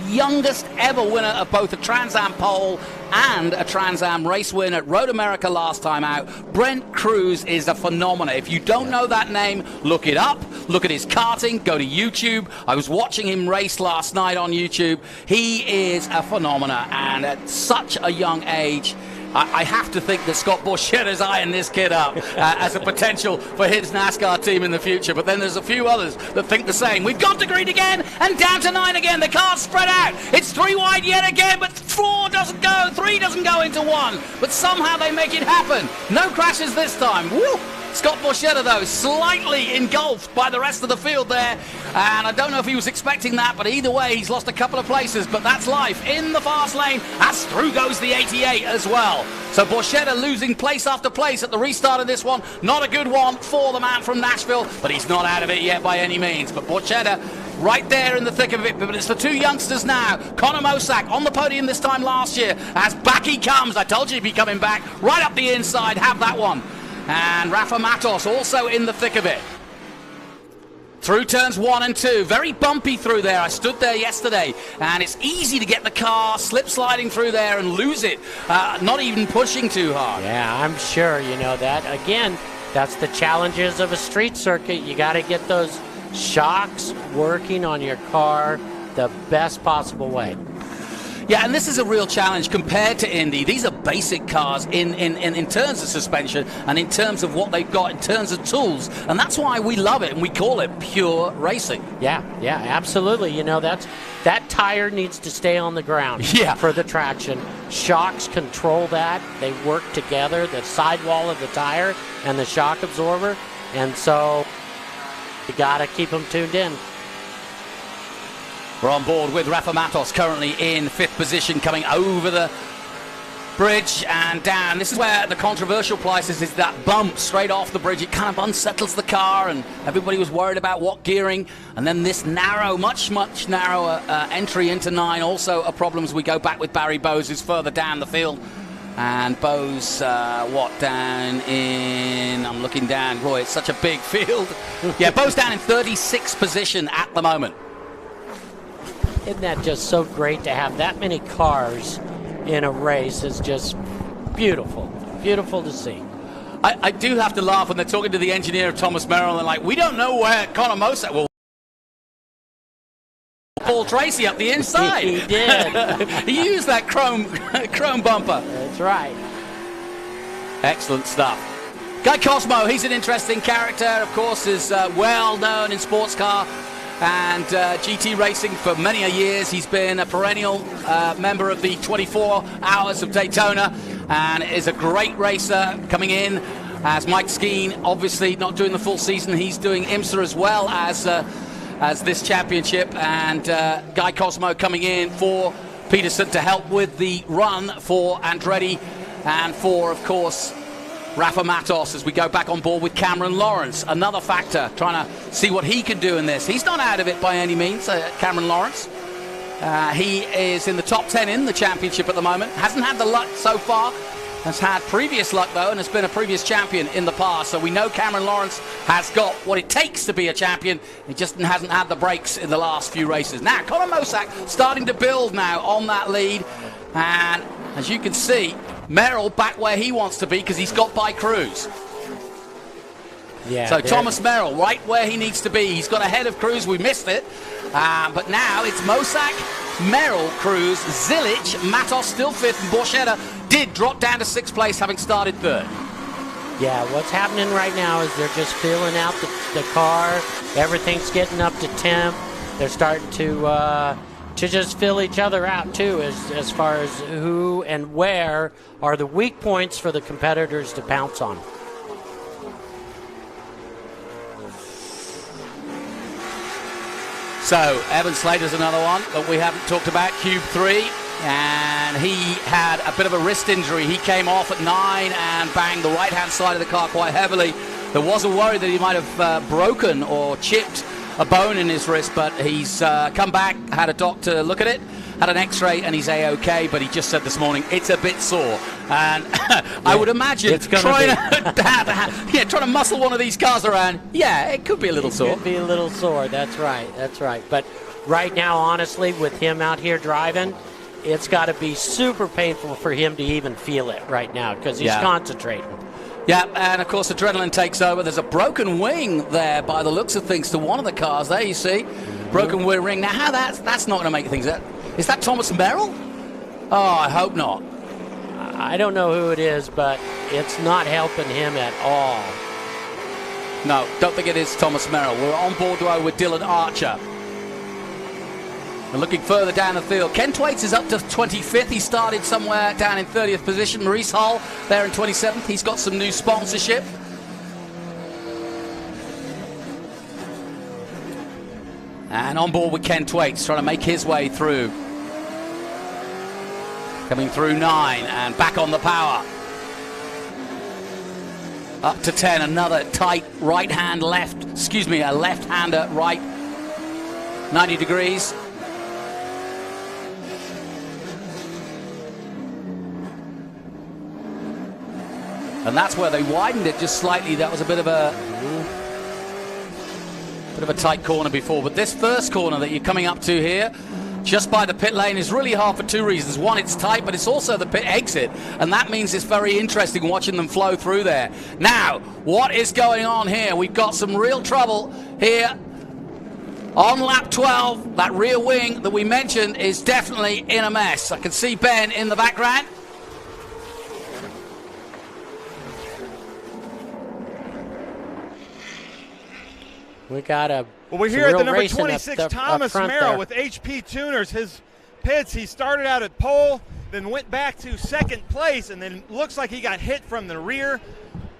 youngest ever winner of both a Trans Am pole and a Trans Am race win at Road America last time out. Brent Cruz is a phenomenon. If you don't know that name, look it up. Look at his karting. Go to YouTube. I was watching him race last night on YouTube. He is a phenomenon, and at such a young age, I have to think that Scott Borchetta's eyeing this kid up as a potential for his NASCAR team in the future. But then there's a few others that think the same. We've gone to green again and down to 9 again. The car's spread out. It's 3 wide yet again, but 4 doesn't go. 3 doesn't go into 1. But somehow they make it happen. No crashes this time. Woo! Scott Borchetta, though, slightly engulfed by the rest of the field there. And I don't know if he was expecting that, but either way, he's lost a couple of places. But that's life in the fast lane, as through goes the 88 as well. So Borchetta losing place after place at the restart of this one. Not a good one for the man from Nashville, but he's not out of it yet by any means. But Borchetta right there in the thick of it, but it's the two youngsters now. Connor Mosak on the podium this time last year, as back he comes. I told you he'd be coming back right up the inside. Have that one. And Rafa Matos also in the thick of it. Through turns 1 and 2, very bumpy through there. I stood there yesterday, and it's easy to get the car slip sliding through there and lose it, not even pushing too hard. Yeah, I'm sure you know that. Again, that's the challenges of a street circuit. You got to get those shocks working on your car the best possible way. Yeah, and this is a real challenge compared to Indy. These are basic cars in terms of suspension and in terms of what they've got in terms of tools. And that's why we love it and we call it pure racing. Yeah, absolutely. You know, that tire needs to stay on the ground for the traction. Shocks control that. They work together, the sidewall of the tire and the shock absorber. And so you got to keep them tuned in. We're on board with Rafa Matos, currently in 5th position, coming over the bridge and down. This is where the controversial places is that bump straight off the bridge. It kind of unsettles the car, and everybody was worried about what gearing. And then this narrow, much narrower entry into 9, also a problem as we go back with Barry Bowes, who's further down the field. And Bowes, down in, I'm looking down, boy, it's such a big field. Yeah, Bowes down in 36th position at the moment. Isn't that just so great to have that many cars in a race? Is just beautiful to see. I do have to laugh when they're talking to the engineer of Thomas Merrill and they're like, we don't know where Connor Mosak will. Paul Tracy up the inside. He did. He used that chrome bumper. That's right. Excellent stuff. Guy Cosmo, he's an interesting character, of course, is well known in sports car and GT racing for many years. He's been a perennial member of the 24 Hours of Daytona and is a great racer coming in as Mike Skeen, obviously not doing the full season. He's doing IMSA as well as this championship, and Guy Cosmo coming in for Peterson to help with the run for Andretti and for, of course, Rafa Matos as we go back on board with Cameron Lawrence. Another factor, trying to see what he can do in this. He's not out of it by any means, Cameron Lawrence. He is in the top 10 in the championship at the moment. Hasn't had the luck so far. Has had previous luck, though, and has been a previous champion in the past. So we know Cameron Lawrence has got what it takes to be a champion. He just hasn't had the breaks in the last few races. Now, Connor Mosak starting to build now on that lead. And as you can see, Merrill back where he wants to be because he's got by Cruz. Yeah, so Thomas Merrill right where he needs to be. He's got ahead of Cruz. We missed it. But now it's Mosak, Merrill, Cruz, Zilic, Matos still 5th, and Borchetta did drop down to 6th place, having started 3rd. Yeah, what's happening right now is they're just feeling out the car. Everything's getting up to temp. They're starting to just fill each other out too, as far as who and where are the weak points for the competitors to pounce on. So Evan Slater's another one that we haven't talked about, Cube 3, and he had a bit of a wrist injury. He came off at 9 and banged the right-hand side of the car quite heavily. There was a worry that he might have broken or chipped a bone in his wrist, but he's come back, had a doctor look at it, had an x-ray, and he's A-OK, but he just said this morning it's a bit sore. And I would imagine trying to muscle one of these cars around, it could be a little sore. It could be a little sore, that's right. But right now, honestly, with him out here driving, it's got to be super painful for him to even feel it right now because he's concentrating. Yeah, and of course adrenaline takes over. There's a broken wing there by the looks of things to one of the cars there, you see. Broken wing ring. Now, how that's not going to make things up. Is that Thomas Merrill? Oh, I hope not. I don't know who it is, but it's not helping him at all. No, don't think it is Thomas Merrill. We're on board though with Dylan Archer. And looking further down the field, Ken Thwaits is up to 25th. He started somewhere down in 30th position. Maurice Hull there in 27th. He's got some new sponsorship. And on board with Ken Thwaits, trying to make his way through. Coming through 9 and back on the power. Up to 10, another tight right hand left, a left-hander right, 90 degrees. And that's where they widened it just slightly. That was a bit of a tight corner before. But this first corner that you're coming up to here, just by the pit lane, is really hard for 2 reasons. One, it's tight, but it's also the pit exit. And that means it's very interesting watching them flow through there. Now, what is going on here? We've got some real trouble here on lap 12. That rear wing that we mentioned is definitely in a mess. I can see Ben in the background. We got a. Well, we're here at the number 26, Thomas Merrill with HP Tuners. His pits, he started out at pole, then went back to second place, and then looks like he got hit from the rear.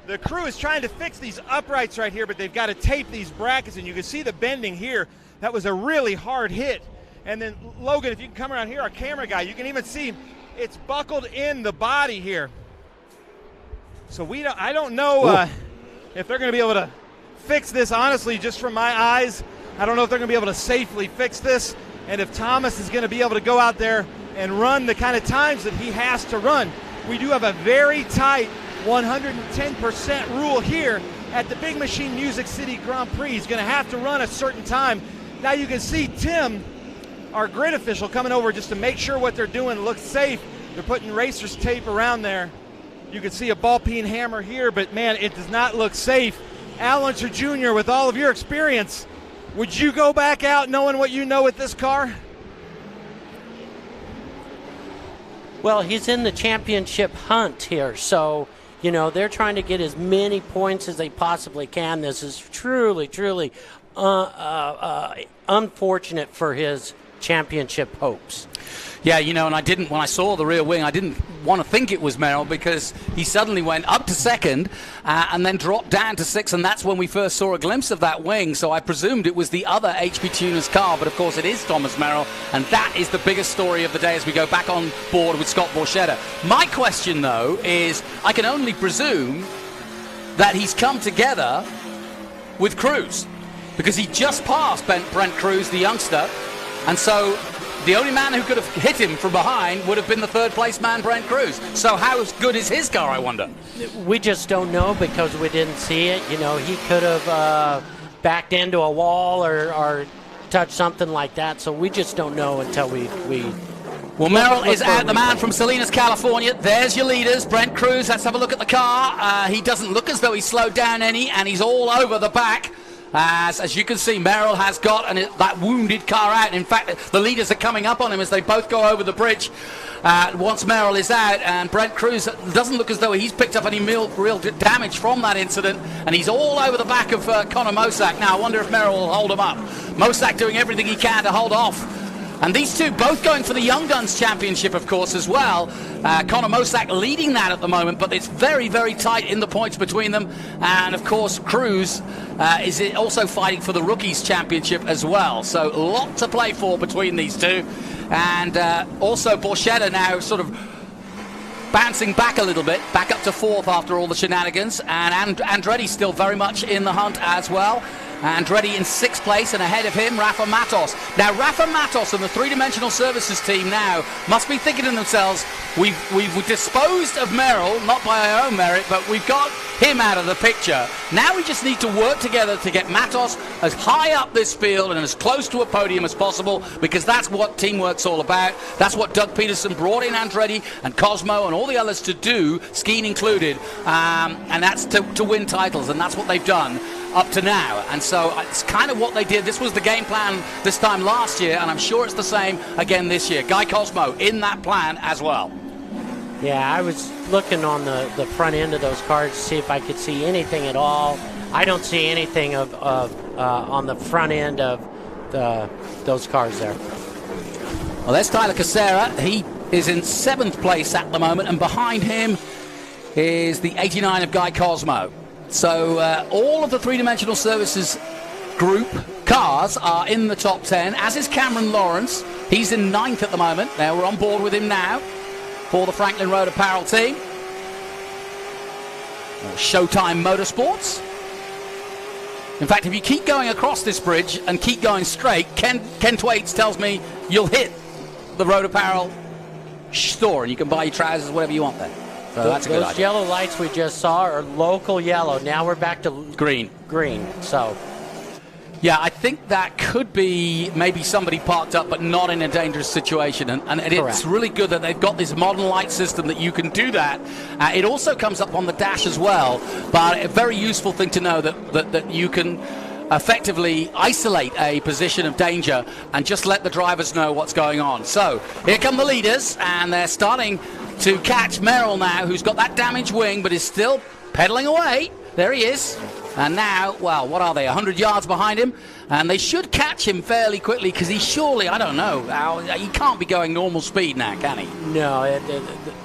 The crew is trying to fix these uprights right here, but they've got to tape these brackets, and you can see the bending here. That was a really hard hit. And then, Logan, if you can come around here, our camera guy, you can even see it's buckled in the body here. So I don't know if they're going to be able to fix this, honestly, just from my eyes. I don't know if they're going to be able to safely fix this, and if Thomas is going to be able to go out there and run the kind of times that he has to run. We do have a very tight 110% rule here at the Big Machine Music City Grand Prix. He's going to have to run a certain time. Now you can see Tim, our grid official, coming over just to make sure what they're doing looks safe. They're putting racer's tape around there. You can see a ball peen hammer here, but man, it does not look safe. Al Unser Jr., with all of your experience, would you go back out knowing what you know with this car? Well, he's in the championship hunt here, so, you know, they're trying to get as many points as they possibly can. This is truly, truly unfortunate for his championship hopes. Yeah, you know, and when I saw the rear wing, I didn't want to think it was Merrill because he suddenly went up to second and then dropped down to 6, and that's when we first saw a glimpse of that wing, so I presumed it was the other HP Tuners car, but of course it is Thomas Merrill, and that is the biggest story of the day as we go back on board with Scott Borchetta. My question, though, is I can only presume that he's come together with Cruz, because he just passed Brent Cruz, the youngster, and so the only man who could have hit him from behind would have been the third-place man, Brent Cruz. So how good is his car, I wonder? We just don't know because we didn't see it. You know, he could have backed into a wall or touched something like that. So we just don't know until we Well, Merrill is out, the man from Salinas, California. There's your leaders, Brent Cruz. Let's have a look at the car. He doesn't look as though he's slowed down any, and he's all over the back. As you can see, Merrill has got that wounded car out. In fact, the leaders are coming up on him as they both go over the bridge once Merrill is out. And Brent Cruz doesn't look as though he's picked up any real damage from that incident. And he's all over the back of Connor Mosack. Now, I wonder if Merrill will hold him up. Mosack doing everything he can to hold off. And these two both going for the Young Guns Championship, of course, as well. Connor Mosack leading that at the moment, but it's very, very tight in the points between them. And, of course, Cruz is also fighting for the Rookies Championship as well. So a lot to play for between these two. And also Borchetta now sort of bouncing back a little bit, back up to 4th after all the shenanigans. And Andretti still very much in the hunt as well. Andretti in 6th place, and ahead of him, Rafa Matos. Now, Rafa Matos and the three-dimensional services team now must be thinking to themselves, we've disposed of Merrill, not by our own merit, but we've got him out of the picture. Now we just need to work together to get Matos as high up this field and as close to a podium as possible, because that's what teamwork's all about. That's what Doug Peterson brought in Andretti and Cosmo and all the others to do, Skeen included, and that's to win titles, and that's what they've done up to now. And so it's kind of what they did. This was the game plan this time last year, and I'm sure it's the same again this year. Guy Cosmo in that plan as well. Yeah, I was looking on the front end of those cars to see if I could see anything at all. I don't see anything on the front end of those cars there. Well, there's Tyler Casera. He is in 7th place at the moment, and behind him is the 89 of Guy Cosmo. So all of the three-dimensional services group cars are in the top 10, as is Cameron Lawrence. He's in 9th at the moment. Now we're on board with him now for the Franklin Road Apparel team. Showtime Motorsports. In fact, if you keep going across this bridge and keep going straight, Ken Thwaits tells me you'll hit the Road Apparel store and you can buy your trousers, whatever you want there. So that's a good idea. Those yellow lights we just saw are local yellow. Now we're back to green. So, yeah, I think that could be maybe somebody parked up but not in a dangerous situation. And it's really good that they've got this modern light system that you can do that. It also comes up on the dash as well. But a very useful thing to know that you can effectively isolate a position of danger and just let the drivers know what's going on. So here come the leaders, and they're starting to catch Merrill now, who's got that damaged wing but is still pedaling away. There he is. And now, well, what are they, 100 yards behind him? And they should catch him fairly quickly because he surely, I don't know, he can't be going normal speed now, can he? No,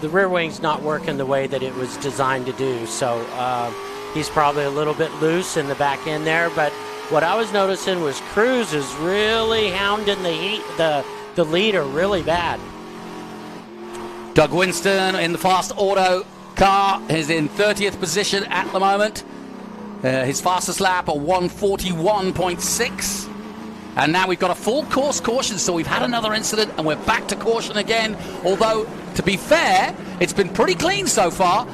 the rear wing's not working the way that it was designed to do. So he's probably a little bit loose in the back end there. But what I was noticing was Cruz is really hounding the leader really bad. Doug Winston in the fast auto car is in 30th position at the moment. His fastest lap, a 1:41.6. And now we've got a full course caution, so we've had another incident and we're back to caution again. Although, to be fair, it's been pretty clean so far.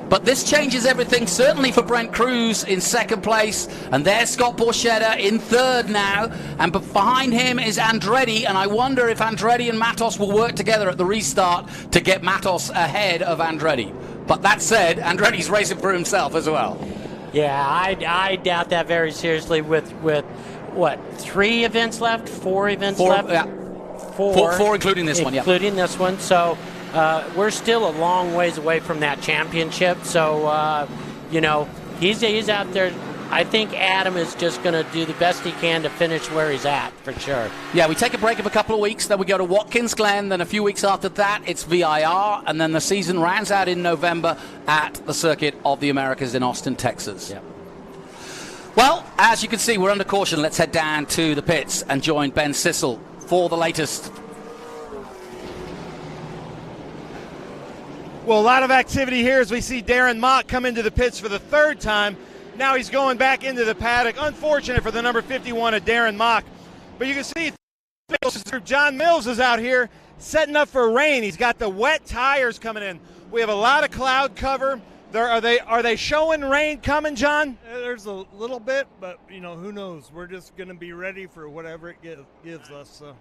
But this changes everything, certainly for Brent Cruz in 2nd place. And there's Scott Borchetta in 3rd now. And behind him is Andretti. And I wonder if Andretti and Matos will work together at the restart to get Matos ahead of Andretti. But that said, Andretti's racing for himself as well. Yeah, I doubt that very seriously with what, 3 events left? 4 events left? Yeah. Four including this one, yeah. Including this one. So we're still a long ways away from that championship. So, he's out there. I think Adam is just going to do the best he can to finish where he's at, for sure. Yeah, we take a break of a couple of weeks, then we go to Watkins Glen, then a few weeks after that, it's VIR, and then the season rounds out in November at the Circuit of the Americas in Austin, Texas. Yep. Well, as you can see, we're under caution. Let's head down to the pits and join Ben Sissel for the latest. Well, a lot of activity here as we see Darren Mott come into the pits for the 3rd time. Now he's going back into the paddock. Unfortunate for the number 51 of Darren Mock. But you can see John Mills is out here setting up for rain. He's got the wet tires coming in. We have a lot of cloud cover. Are they showing rain coming, John? There's a little bit, but, who knows? We're just going to be ready for whatever it gives us. So.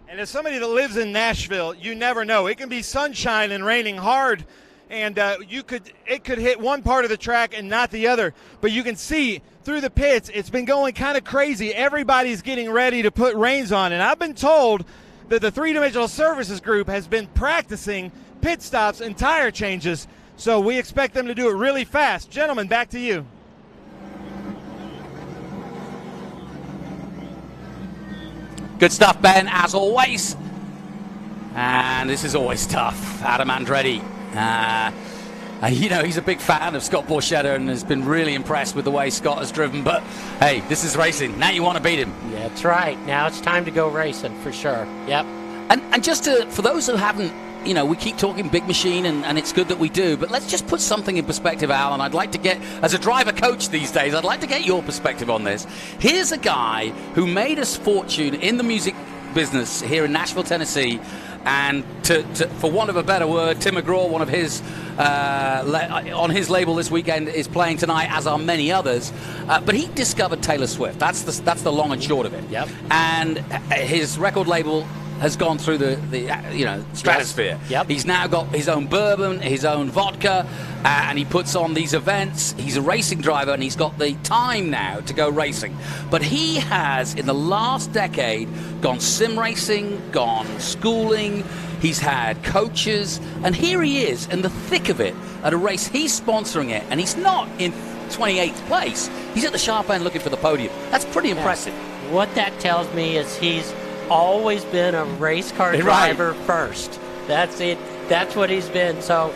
And as somebody that lives in Nashville, you never know. It can be sunshine and raining hard. And it could hit one part of the track and not the other. But you can see through the pits, it's been going kind of crazy. Everybody's getting ready to put reins on. And I've been told that the 3-Dimensional Services Group has been practicing pit stops and tire changes. So we expect them to do it really fast. Gentlemen, back to you. Good stuff, Ben, as always. And this is always tough. Adam Andretti. He's a big fan of Scott Borchetta and has been really impressed with the way Scott has driven. But, hey, this is racing. Now you want to beat him. Yeah, that's right. Now it's time to go racing, for sure. Yep. And just for those who haven't, we keep talking big machine, and it's good that we do. But let's just put something in perspective, Al. And I'd like to get, as a driver coach these days, I'd like to get your perspective on this. Here's a guy who made his fortune in the music business here in Nashville, Tennessee. And for want of a better word, Tim McGraw, one of his on his label this weekend, is playing tonight, as are many others. But he discovered Taylor Swift. That's the long and short of it. Yep. And his record label has gone through the stratosphere. Yep. He's now got his own bourbon, his own vodka, and he puts on these events. He's a racing driver, and he's got the time now to go racing. But he has, in the last decade, gone sim racing, gone schooling. He's had coaches, and here he is in the thick of it at a race. He's sponsoring it, and he's not in 28th place. He's at the sharp end looking for the podium. That's pretty impressive. What that tells me is he's always been a race car driver first. That's it. That's what he's been. So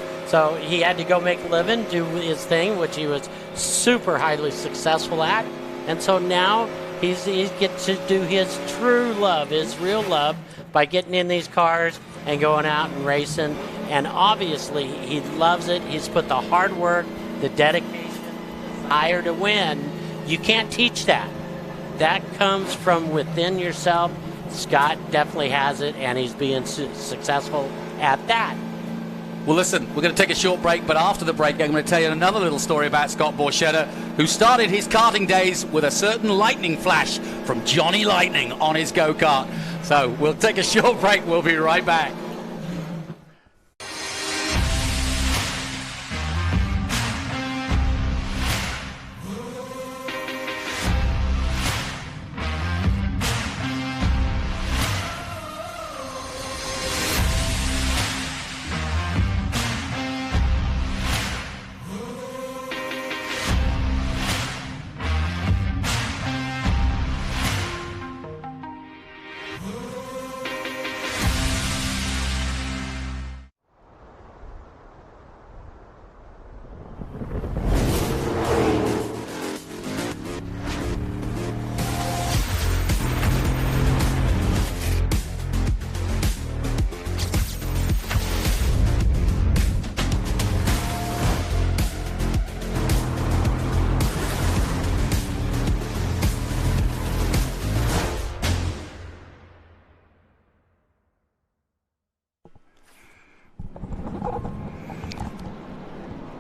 he had to go make a living, do his thing, which he was super highly successful at. And so now he gets to do his true love, his real love, by getting in these cars and going out and racing. And obviously, he loves it. He's put the hard work, the dedication, desire to win. You can't teach that. That comes from within yourself. Scott definitely has it, and he's being successful at that. Well, listen, we're going to take a short break, but after the break, I'm going to tell you another little story about Scott Borchetta, who started his karting days with a certain lightning flash from Johnny Lightning on his go-kart. So we'll take a short break. We'll be right back.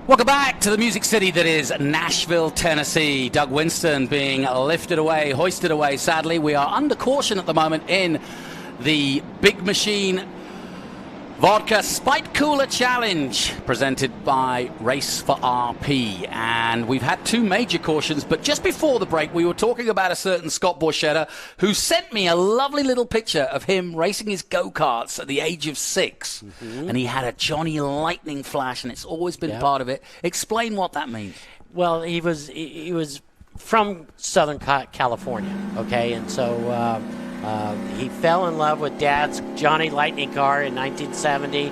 Welcome back to the music city that is Nashville, Tennessee. Doug Winston being lifted away, hoisted away. Sadly, we are under caution at the moment in the Big Machine Vodka Spite Cooler Challenge presented by Race for RP. And we've had two major cautions, but just before the break, we were talking about a certain Scott Borchetta who sent me a lovely little picture of him racing his go-karts at the age of 6. Mm-hmm. And he had a Johnny Lightning flash, and it's always been part of it. Explain what that means. Well, he was from Southern California, okay? And so he fell in love with Dad's Johnny Lightning car in 1970,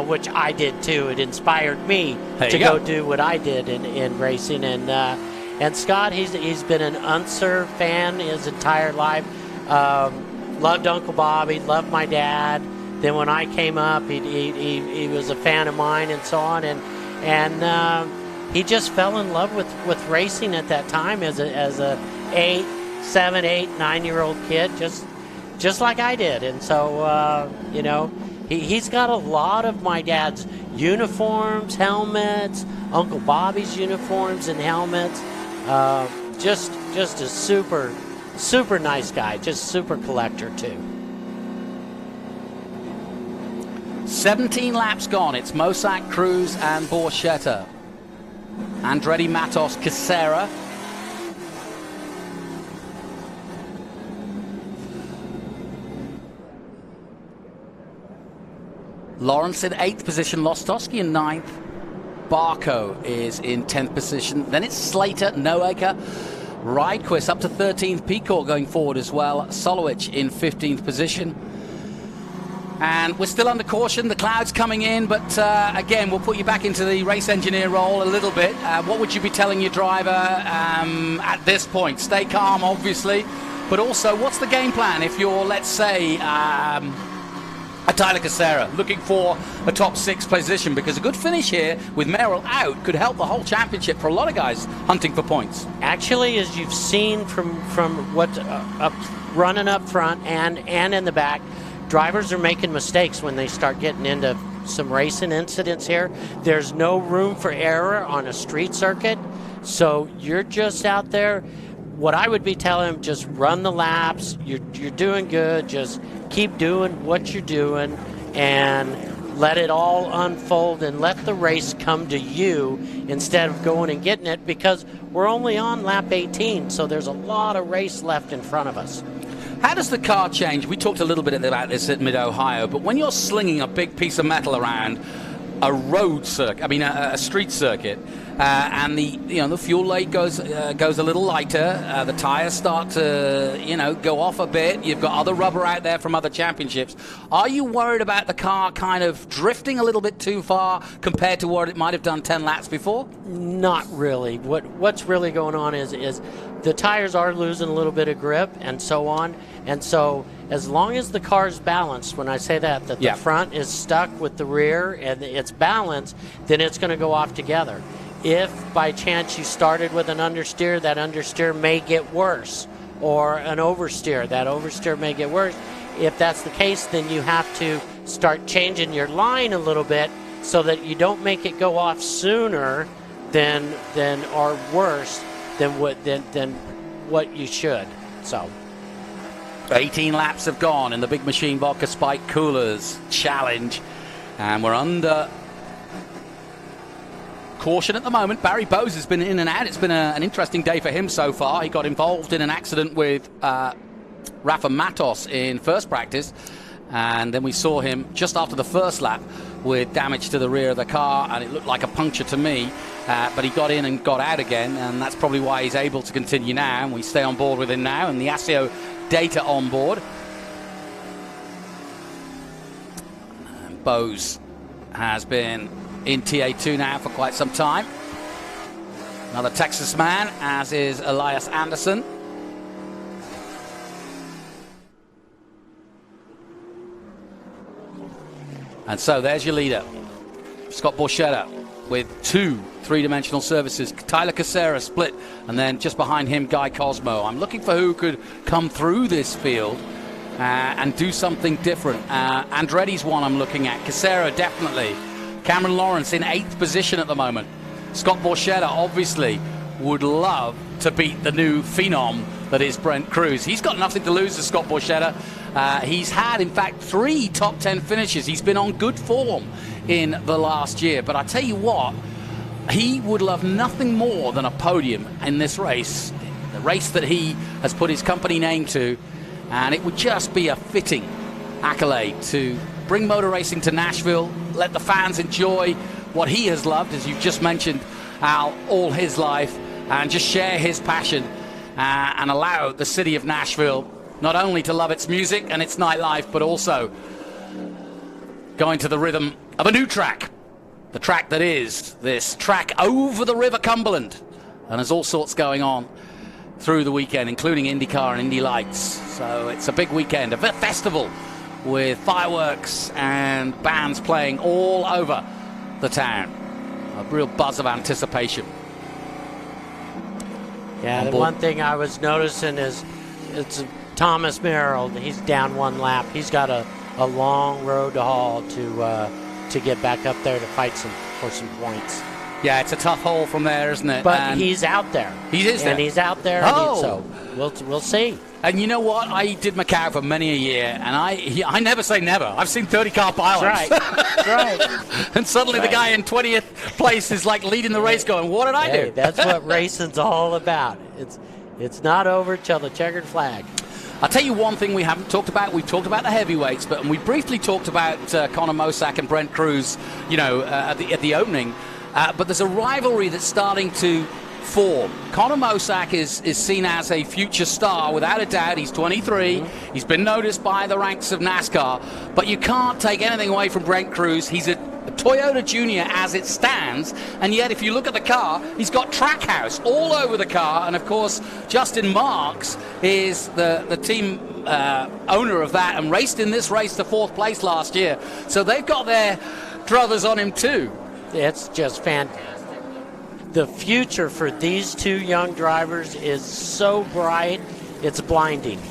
which I did too. It inspired me to go do what I did in racing. And Scott, he's been an Unser fan his entire life. Loved Uncle Bobby, loved my dad. Then when I came up, he was a fan of mine and so on. And he just fell in love with racing at that time as a 7, 8, 9-year-old kid, just like I did. And so, he's got a lot of my dad's uniforms, helmets, Uncle Bobby's uniforms and helmets. Just a super, super nice guy, just super collector too. 17 laps gone. It's Mosak, Cruz, and Borchetta. Andretti, Matos, Casera. Lawrence in 8th position, Lostowski in 9th. Barco is in 10th position. Then it's Slater, Noaker, Rydquist up to 13th. Peacock going forward as well. Solowich in 15th position. And we're still under caution. The cloud's coming in, but again, we'll put you back into the race engineer role a little bit. What would you be telling your driver at this point? Stay calm, obviously, but also, what's the game plan if you're, let's say, a Tyler Casera looking for a top 6 position? Because a good finish here with Merrill out could help the whole championship for a lot of guys hunting for points. Actually, as you've seen from what running up front and in the back, drivers are making mistakes when they start getting into some racing incidents here. There's no room for error on a street circuit, so you're just out there. What I would be telling him, just run the laps. You're doing good. Just keep doing what you're doing and let it all unfold and let the race come to you instead of going and getting it, because we're only on lap 18, so there's a lot of race left in front of us. How does the car change? We talked a little bit about this at Mid-Ohio, but when you're slinging a big piece of metal around a road circuit, a street circuit, and the fuel load goes a little lighter. The tires start to go off a bit. You've got other rubber out there from other championships. Are you worried about the car kind of drifting a little bit too far compared to what it might have done 10 laps before? Not really. What's really going on is the tires are losing a little bit of grip and so on. And so as long as the car's balanced, when I say that the front is stuck with the rear and it's balanced, then it's going to go off together. If by chance you started with an understeer, that understeer may get worse, or an oversteer, that oversteer may get worse. If that's the case, then you have to start changing your line a little bit so that you don't make it go off sooner than or worse than what you should. So 18 laps have gone in the Big Machine Vodka Spike Coolers Challenge, and we're under caution at the moment. Barry Bowes has been in and out. It's been an interesting day for him so far. He got involved in an accident with Rafa Matos in first practice, and then we saw him just after the first lap with damage to the rear of the car, and it looked like a puncture to me, but he got in and got out again, and that's probably why he's able to continue now, and we stay on board with him now, and the ASIO data on board. And Bowes has been in TA2 now for quite some time. Another Texas man, as is Elias Anderson. And so there's your leader, Scott Borchetta, with 2 three-dimensional services. Tyler Casera split, and then just behind him, Guy Cosmo. I'm looking for who could come through this field and do something different. Andretti's one I'm looking at. Casera, definitely. Cameron Lawrence in 8th position at the moment. Scott Borchetta obviously would love to beat the new phenom that is Brent Cruz. He's got nothing to lose to Scott Borchetta. He's had, in fact, 3 top 10 finishes. He's been on good form in the last year. But I tell you what, he would love nothing more than a podium in this race, the race that he has put his company name to. And it would just be a fitting accolade to bring motor racing to Nashville, let the fans enjoy what he has loved, as you've just mentioned, Al, all his life, and just share his passion and allow the city of Nashville not only to love its music and its nightlife, but also going to the rhythm of a new track. The track that is this track over the River Cumberland. And there's all sorts going on through the weekend, including IndyCar and Indy Lights. So it's a big weekend, a festival with fireworks and bands playing all over the town. A real buzz of anticipation. Yeah, the one thing I was noticing is it's Thomas Merrill. He's down 1 lap. He's got a long road to haul to get back up there to fight for some points. Yeah, it's a tough hole from there, isn't it? But he's out there. He is there. And he's out there. Oh. So we'll see. And you know what? I did Macau for many a year, and I never say never. I've seen 30-car pilots. That's right. And suddenly the guy in 20th place is like leading the race going, what did I do? That's what racing's all about. It's not over till the checkered flag. I'll tell you one thing we haven't talked about. We've talked about the heavyweights, and we briefly talked about Conor Mosak and Brent Cruz, at the opening. But there's a rivalry that's starting to form. Conor Mosak is seen as a future star, without a doubt. He's 23. Mm-hmm. He's been noticed by the ranks of NASCAR. But you can't take anything away from Brent Cruz. He's a Toyota Junior as it stands, and yet if you look at the car, he's got Trackhouse all over the car, and of course Justin Marks is the team owner of that and raced in this race to 4th place last year, so they've got their druthers on him too. It's just fantastic. The future for these 2 young drivers is so bright, it's blinding.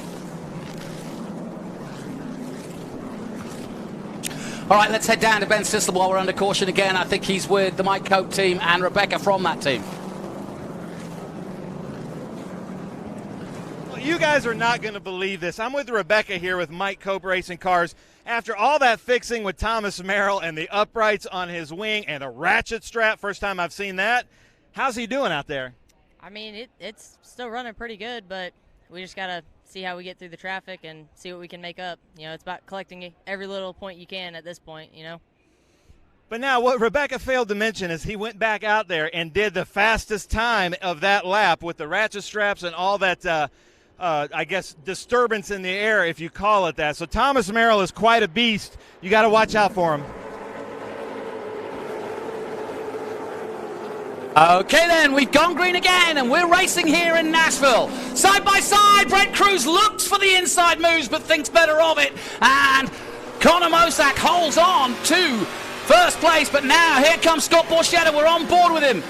All right, let's head down to Ben Sisler while we're under caution again. I think he's with the Mike Cope team and Rebecca from that team. Well, you guys are not going to believe this. I'm with Rebecca here with Mike Cope Racing Cars. After all that fixing with Thomas Merrill and the uprights on his wing and a ratchet strap, first time I've seen that, how's he doing out there? I mean, it's still running pretty good, but we just got to see how we get through the traffic and see what we can make up. It's about collecting every little point you can at this point, But now what Rebecca failed to mention is he went back out there and did the fastest time of that lap with the ratchet straps and all that, I guess, disturbance in the air, if you call it that. So Thomas Merrill is quite a beast. You got to watch out for him. Okay then, we've gone green again, and we're racing here in Nashville. Side by side, Brent Cruz looks for the inside moves, but thinks better of it. And Connor Mosack holds on to first place, but now here comes Scott Borchetta. We're on board with him.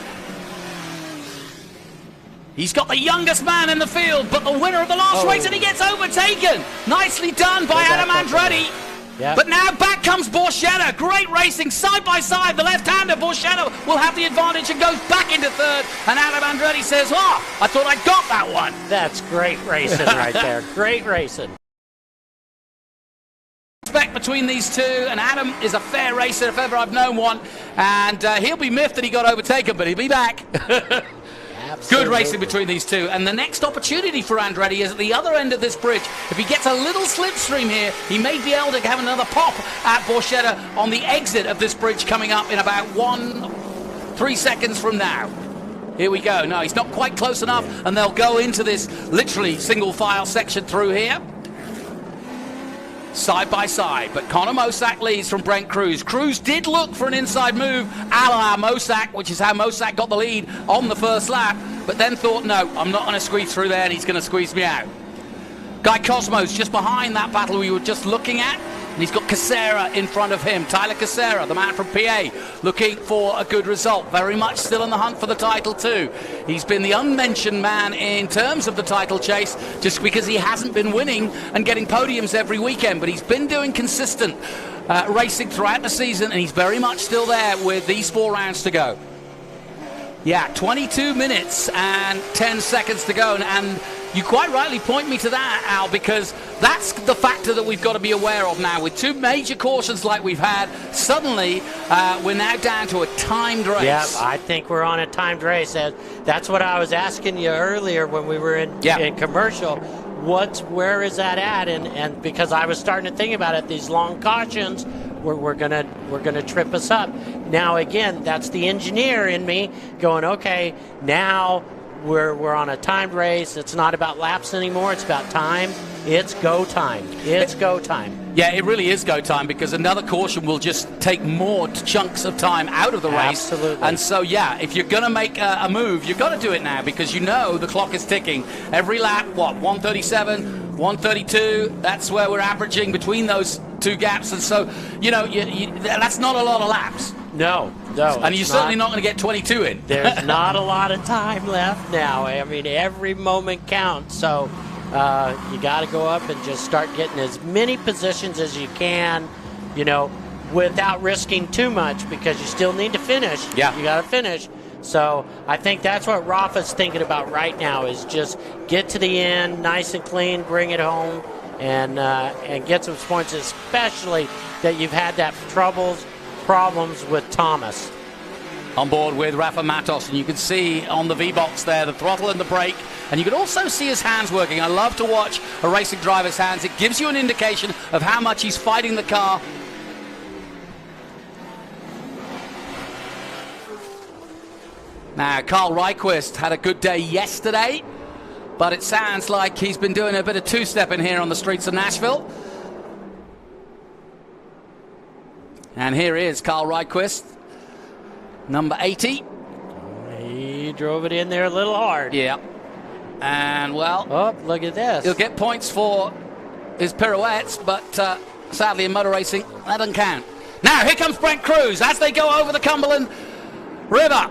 He's got the youngest man in the field, but the winner of the last race, and he gets overtaken. Nicely done by Adam Andretti. Yep. But now back comes Borchetta. Great racing side by side. The left-hander, Borchetta, will have the advantage and goes back into third. And Adam Andretti says, I thought I got that one. That's great racing right there. Great racing. Respect between these two, and Adam is a fair racer if ever I've known one. And he'll be miffed that he got overtaken, but he'll be back. Good racing between these two, and the next opportunity for Andretti is at the other end of this bridge. If he gets a little slipstream here, he may be able to have another pop at Borchetta on the exit of this bridge coming up in about 3 seconds from now. Here we go. No, he's not quite close enough, and they'll go into this literally single file section through here. Side by side, but Connor Mosack leads from Brent Cruz. Cruz did look for an inside move a la Mosack, which is how Mosack got the lead on the first lap, but then thought, no, I'm not going to squeeze through there, and he's going to squeeze me out. Guy Cosmos just behind that battle we were just looking at, and he's got Casera in front of him. Tyler Casera, the man from PA, looking for a good result. Very much still in the hunt for the title too. He's been the unmentioned man in terms of the title chase just because he hasn't been winning and getting podiums every weekend, but he's been doing consistent racing throughout the season, and he's very much still there with these 4 rounds to go. Yeah, 22 minutes and 10 seconds to go, and you quite rightly point me to that, Al, because that's the factor that we've got to be aware of now. With 2 major cautions like we've had, suddenly we're now down to a timed race. Yeah, I think we're on a timed race. That's what I was asking you earlier when we were in commercial. Where is that at? And because I was starting to think about it, these long cautions we're gonna trip us up. Now again, that's the engineer in me going, okay, now we're on a timed race. It's not about laps anymore. It's about time. It's go time. It's go time. Yeah, it really is go time, because another caution will just take more chunks of time out of the race. Absolutely. And so, yeah, if you're going to make a move, you've got to do it now, because you know the clock is ticking. Every lap, 137, 132, that's where we're averaging between those 2 gaps. And so, that's not a lot of laps. No. And you're certainly not going to get 22 in. There's not a lot of time left now. I mean, every moment counts. So you got to go up and just start getting as many positions as you can, without risking too much, because you still need to finish. Yeah. You got to finish. So I think that's what Rafa's thinking about right now, is just get to the end, nice and clean, bring it home, and get some points, especially that you've had that problems with Thomas. On board with Rafa Matos, and you can see on the V-Box there the throttle and the brake, and you can also see his hands working. I love to watch a racing driver's hands. It gives you an indication of how much he's fighting the car. Now, Carl Reichquist had a good day yesterday, but it sounds like he's been doing a bit of two-stepping here on the streets of Nashville. And here is Carl Reichquist, number 80. He drove it in there a little hard. Yeah. And, well... Oh, look at this. He'll get points for his pirouettes, but sadly in motor racing, that doesn't count. Now, here comes Brent Cruz as they go over the Cumberland River.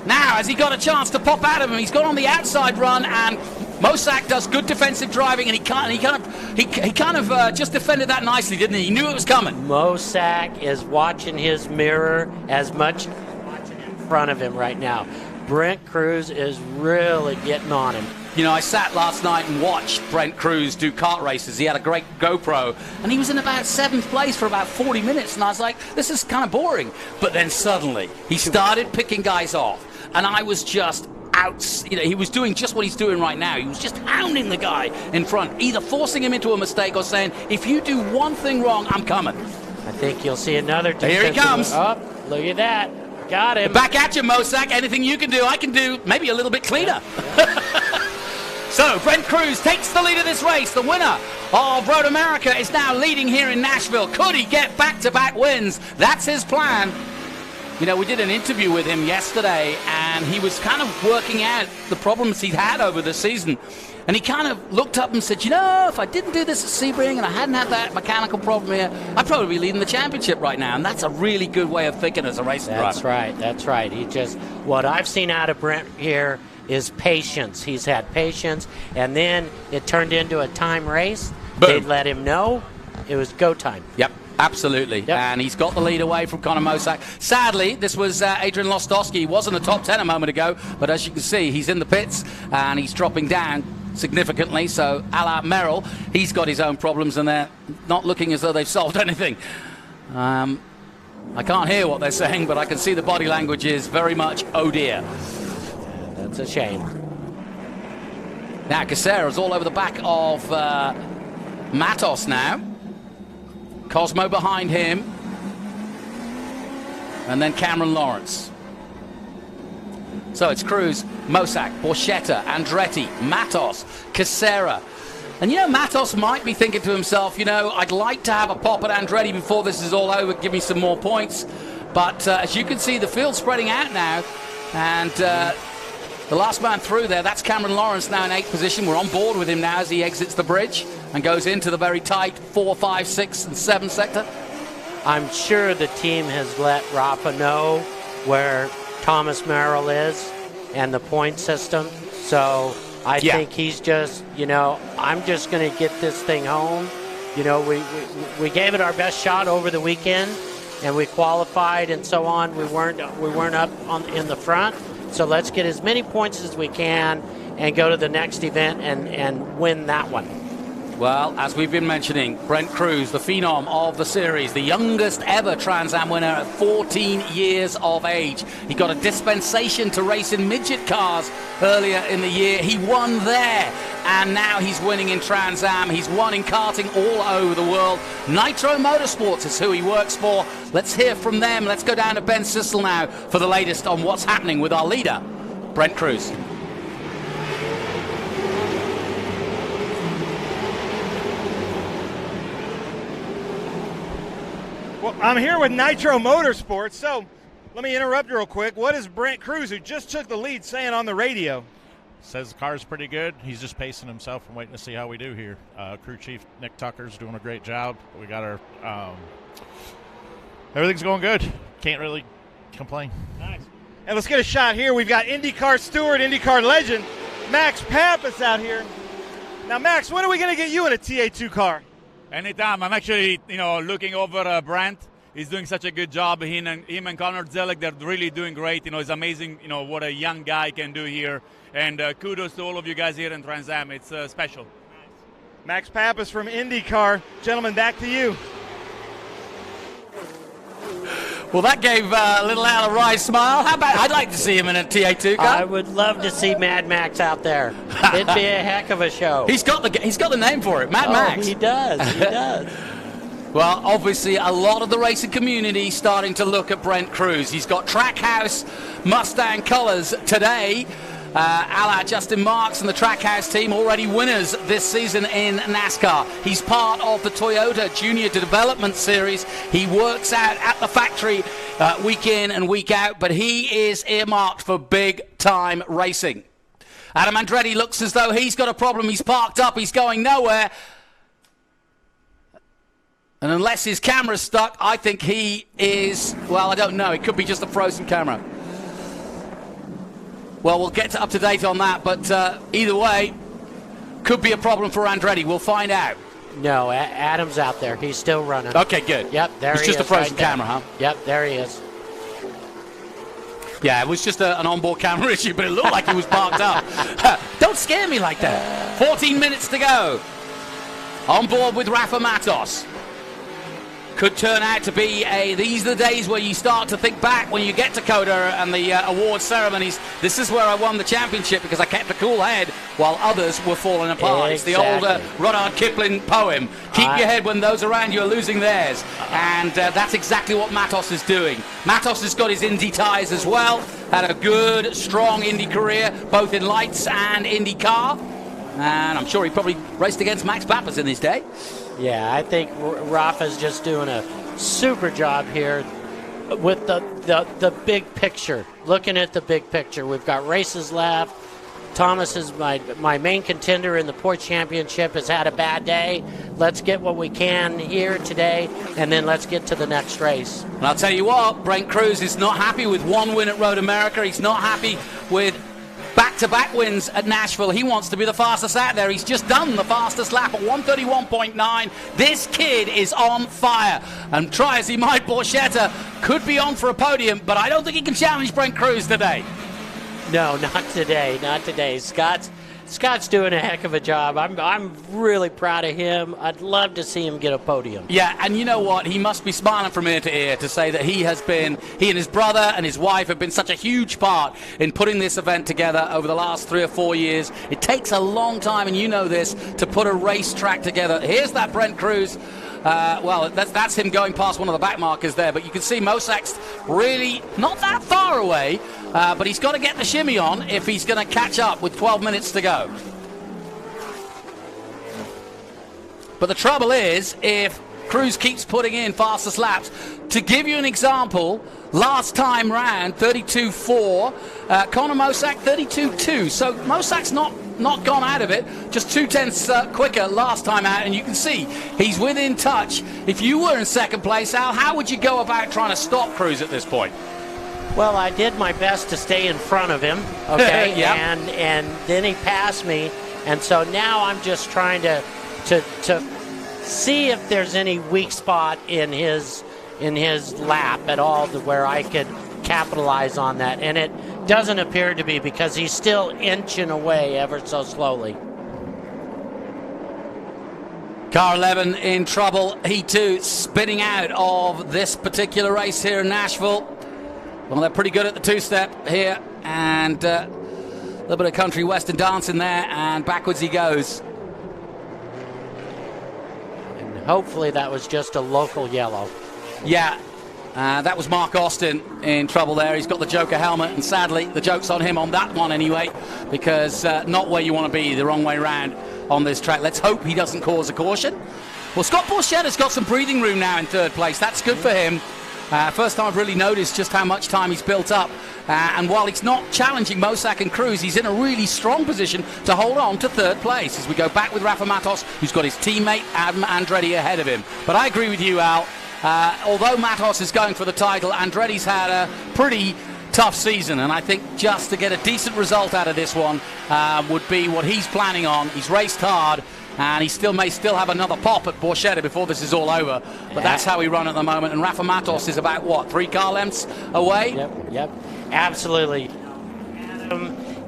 Now, has he got a chance to pop out of him? He's gone on the outside run, and Mosack does good defensive driving, and he kind of just defended that nicely, didn't he? He knew it was coming. Mosack is watching his mirror as much as he's watching in front of him right now. Brent Cruz is really getting on him. You know, I sat last night and watched Brent Cruz do kart races. He had a great GoPro, and he was in about 7th place for about 40 minutes, and I was like, this is kind of boring. But then suddenly, he started picking guys off, and I was just out. You know, he was doing just what he's doing right now. He was just hounding the guy in front, either forcing him into a mistake or saying, if you do one thing wrong, I'm coming. I think you'll see another defensive. Here he comes. Oh, look at that. Got him. Back at you, Mosak. Anything you can do, I can do maybe a little bit cleaner. So, Brent Cruz takes the lead of this race. The winner of Road America is now leading here in Nashville. Could he get back-to-back wins? That's his plan. You know, we did an interview with him yesterday, and he was kind of working out the problems he'd had over the season. And he kind of looked up and said, you know, if I didn't do this at Sebring and I hadn't had that mechanical problem here, I'd probably be leading the championship right now. And that's a really good way of thinking as a racing driver. That's right. He just, what I've seen out of Brent here is patience. He's had patience, and then it turned into a time race. Boom. They'd let him know it was go time. Yep. Absolutely, yep. And he's got the lead away from Conor Mosak. Sadly, this was Adrian Lostowski. He was in the top 10 a moment ago, but as you can see, he's in the pits, and he's dropping down significantly. So, a la Merrill, he's got his own problems, and they're not looking as though they've solved anything. I can't hear what they're saying, but I can see the body language is very much, oh dear. That's a shame. Now, Casera's all over the back of Matos now. Cosmo behind him. And then Cameron Lawrence. So it's Cruz, Mosak, Borchetta, Andretti, Matos, Casera. And you know, Matos might be thinking to himself, you know, I'd like to have a pop at Andretti before this is all over, give me some more points. But as you can see, the field's spreading out now. And the last man through there, that's Cameron Lawrence now in 8th position. We're on board with him now as he exits the bridge and goes into the very tight 4, 5, 6, and 7 sector. I'm sure the team has let Rafa know where Thomas Merrill is and the point system. So I think he's just, you know, I'm just going to get this thing home. You know, we gave it our best shot over the weekend, and we qualified and so on. We weren't up in the front. So let's get as many points as we can and go to the next event and win that one. Well, as we've been mentioning, Brent Cruz, the phenom of the series, the youngest ever Trans Am winner at 14 years of age. He got a dispensation to race in midget cars earlier in the year. He won there, and now he's winning in Trans Am. He's won in karting all over the world. Nitro Motorsports is who he works for. Let's hear from them. Let's go down to Ben Sissel now for the latest on what's happening with our leader, Brent Cruz. Well, I'm here with Nitro Motorsports, so let me interrupt you real quick. What is Brent Cruz, who just took the lead, saying on the radio? Says the car's pretty good. He's just pacing himself and waiting to see how we do here. Crew Chief Nick Tucker's doing a great job. We got our everything's going good. Can't really complain. Nice. And let's get a shot here. We've got IndyCar steward, IndyCar legend, Max Pappas out here. Now, Max, when are we going to get you in a TA2 car? Anytime. I'm actually, looking over Brent. He's doing such a good job. Him and Connor Zellick, they're really doing great. It's amazing, what a young guy can do here. And kudos to all of you guys here in Trans Am. It's special. Max Pappas from IndyCar. Gentlemen, back to you. Well, that gave a little Al a wry smile. How about, I'd like to see him in a TA2 car. I would love to see Mad Max out there. It'd be a heck of a show. He's got the name for it, Mad Max. He does. He does. Well, obviously, a lot of the racing community starting to look at Brent Cruz. He's got Trackhouse Mustang colours today. A la Justin Marks and the Trackhouse team, already winners this season in NASCAR. He's part of the Toyota Junior Development Series. He works out at the factory week in and week out, but he is earmarked for big-time racing. Adam Andretti looks as though he's got a problem. He's parked up. He's going nowhere. And unless his camera's stuck, I think he is, well, I don't know. It could be just a frozen camera. Well, we'll get up to date on that, but either way, could be a problem for Andretti. We'll find out. No, Adam's out there. He's still running. Okay, good. Yep, there he is. It's just a frozen camera, huh? Yep, there he is. Yeah, it was just an onboard camera issue, but it looked like he was parked up. Don't scare me like that. 14 minutes to go. On board with Rafa Matos. could turn out to be these are the days where you start to think back when you get to COTA and the award ceremonies. This is where I won the championship because I kept a cool head while others were falling apart. Exactly. It's the old Rudyard Kipling poem. Keep your head when those around you are losing theirs. And that's exactly what Matos is doing. Matos has got his Indy ties as well. Had a good, strong Indy career, both in lights and IndyCar. And I'm sure he probably raced against Max Pappas in his day. Yeah, I think Rafa's just doing a super job here with the big picture. Looking at the big picture. We've got races left. Thomas is my main contender in the Porsche Championship, has had a bad day. Let's get what we can here today, and then let's get to the next race. And I'll tell you what, Brent Cruz is not happy with one win at Road America. He's not happy with back-to-back wins at Nashville. He wants to be the fastest out there. He's just done the fastest lap at 1:31.9. This kid is on fire. And try as he might, Borchetta could be on for a podium, but I don't think he can challenge Brent Cruz today. No, not today. Not today. Scott's doing a heck of a job. I'm really proud of him. I'd love to see him get a podium. Yeah, and you know what? He must be smiling from ear to ear to say that he and his brother and his wife have been such a huge part in putting this event together over the last 3 or 4 years. It takes a long time, and you know this, to put a racetrack together. Here's that Brent Cruz. Well, that's him going past one of the back markers there, but you can see Mosak's really not that far away, but he's got to get the shimmy on if he's going to catch up with 12 minutes to go. But the trouble is, if Cruz keeps putting in fastest laps, to give you an example, last time round, 32.4, Conor Mosak, 32.2, so Mosak's not gone out of it, just 0.2 quicker last time out, and you can see he's within touch. If you were in second place, Al, how would you go about trying to stop Cruz at this point? Well, I did my best to stay in front of him, okay, Yep. and then he passed me, and so now I'm just trying to see if there's any weak spot in his lap at all to where I could capitalize on that, and it doesn't appear to be because he's still inching away ever so slowly. Car 11 in trouble. He too spinning out of this particular race here in Nashville. Well, they're pretty good at the two-step here, and a little bit of country western dancing there, and backwards he goes. And hopefully that was just a local yellow. Yeah. That was Mark Austin in trouble there. He's got the Joker helmet, and sadly, the joke's on him on that one anyway, because not where you want to be, the wrong way round on this track. Let's hope he doesn't cause a caution. Well, Scott Borchetta's got some breathing room now in third place. That's good for him. First time I've really noticed just how much time he's built up. And while he's not challenging Mosak and Cruz, he's in a really strong position to hold on to third place as we go back with Rafa Matos, who's got his teammate Adam Andretti ahead of him. But I agree with you, Al. Although Matos is going for the title, Andretti's had a pretty tough season, and I think just to get a decent result out of this one would be what he's planning on. He's raced hard, and he may still have another pop at Borchetta before this is all over, but that's how we run at the moment. And Rafa Matos is about, what, 3 car lengths away? Yep, absolutely.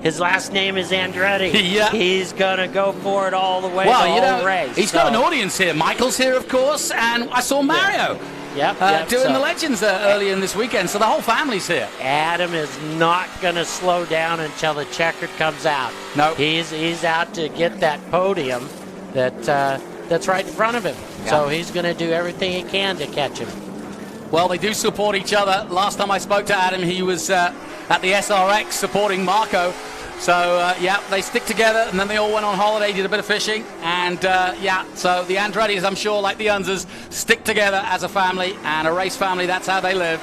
His last name is Andretti. Yeah. He's going to go for it all the way, well, the whole race. He's got an audience here. Michael's here, of course, and I saw Mario doing the Legends earlier in this weekend, so the whole family's here. Adam is not going to slow down until the checkered comes out. No. He's out to get that podium that's right in front of him. Yeah. So he's going to do everything he can to catch him. Well, they do support each other. Last time I spoke to Adam, he was at the SRX supporting Marco. So, they stick together, and then they all went on holiday, did a bit of fishing. And, so the Andrettis, I'm sure, like the Unzers, stick together as a family, and a race family, that's how they live.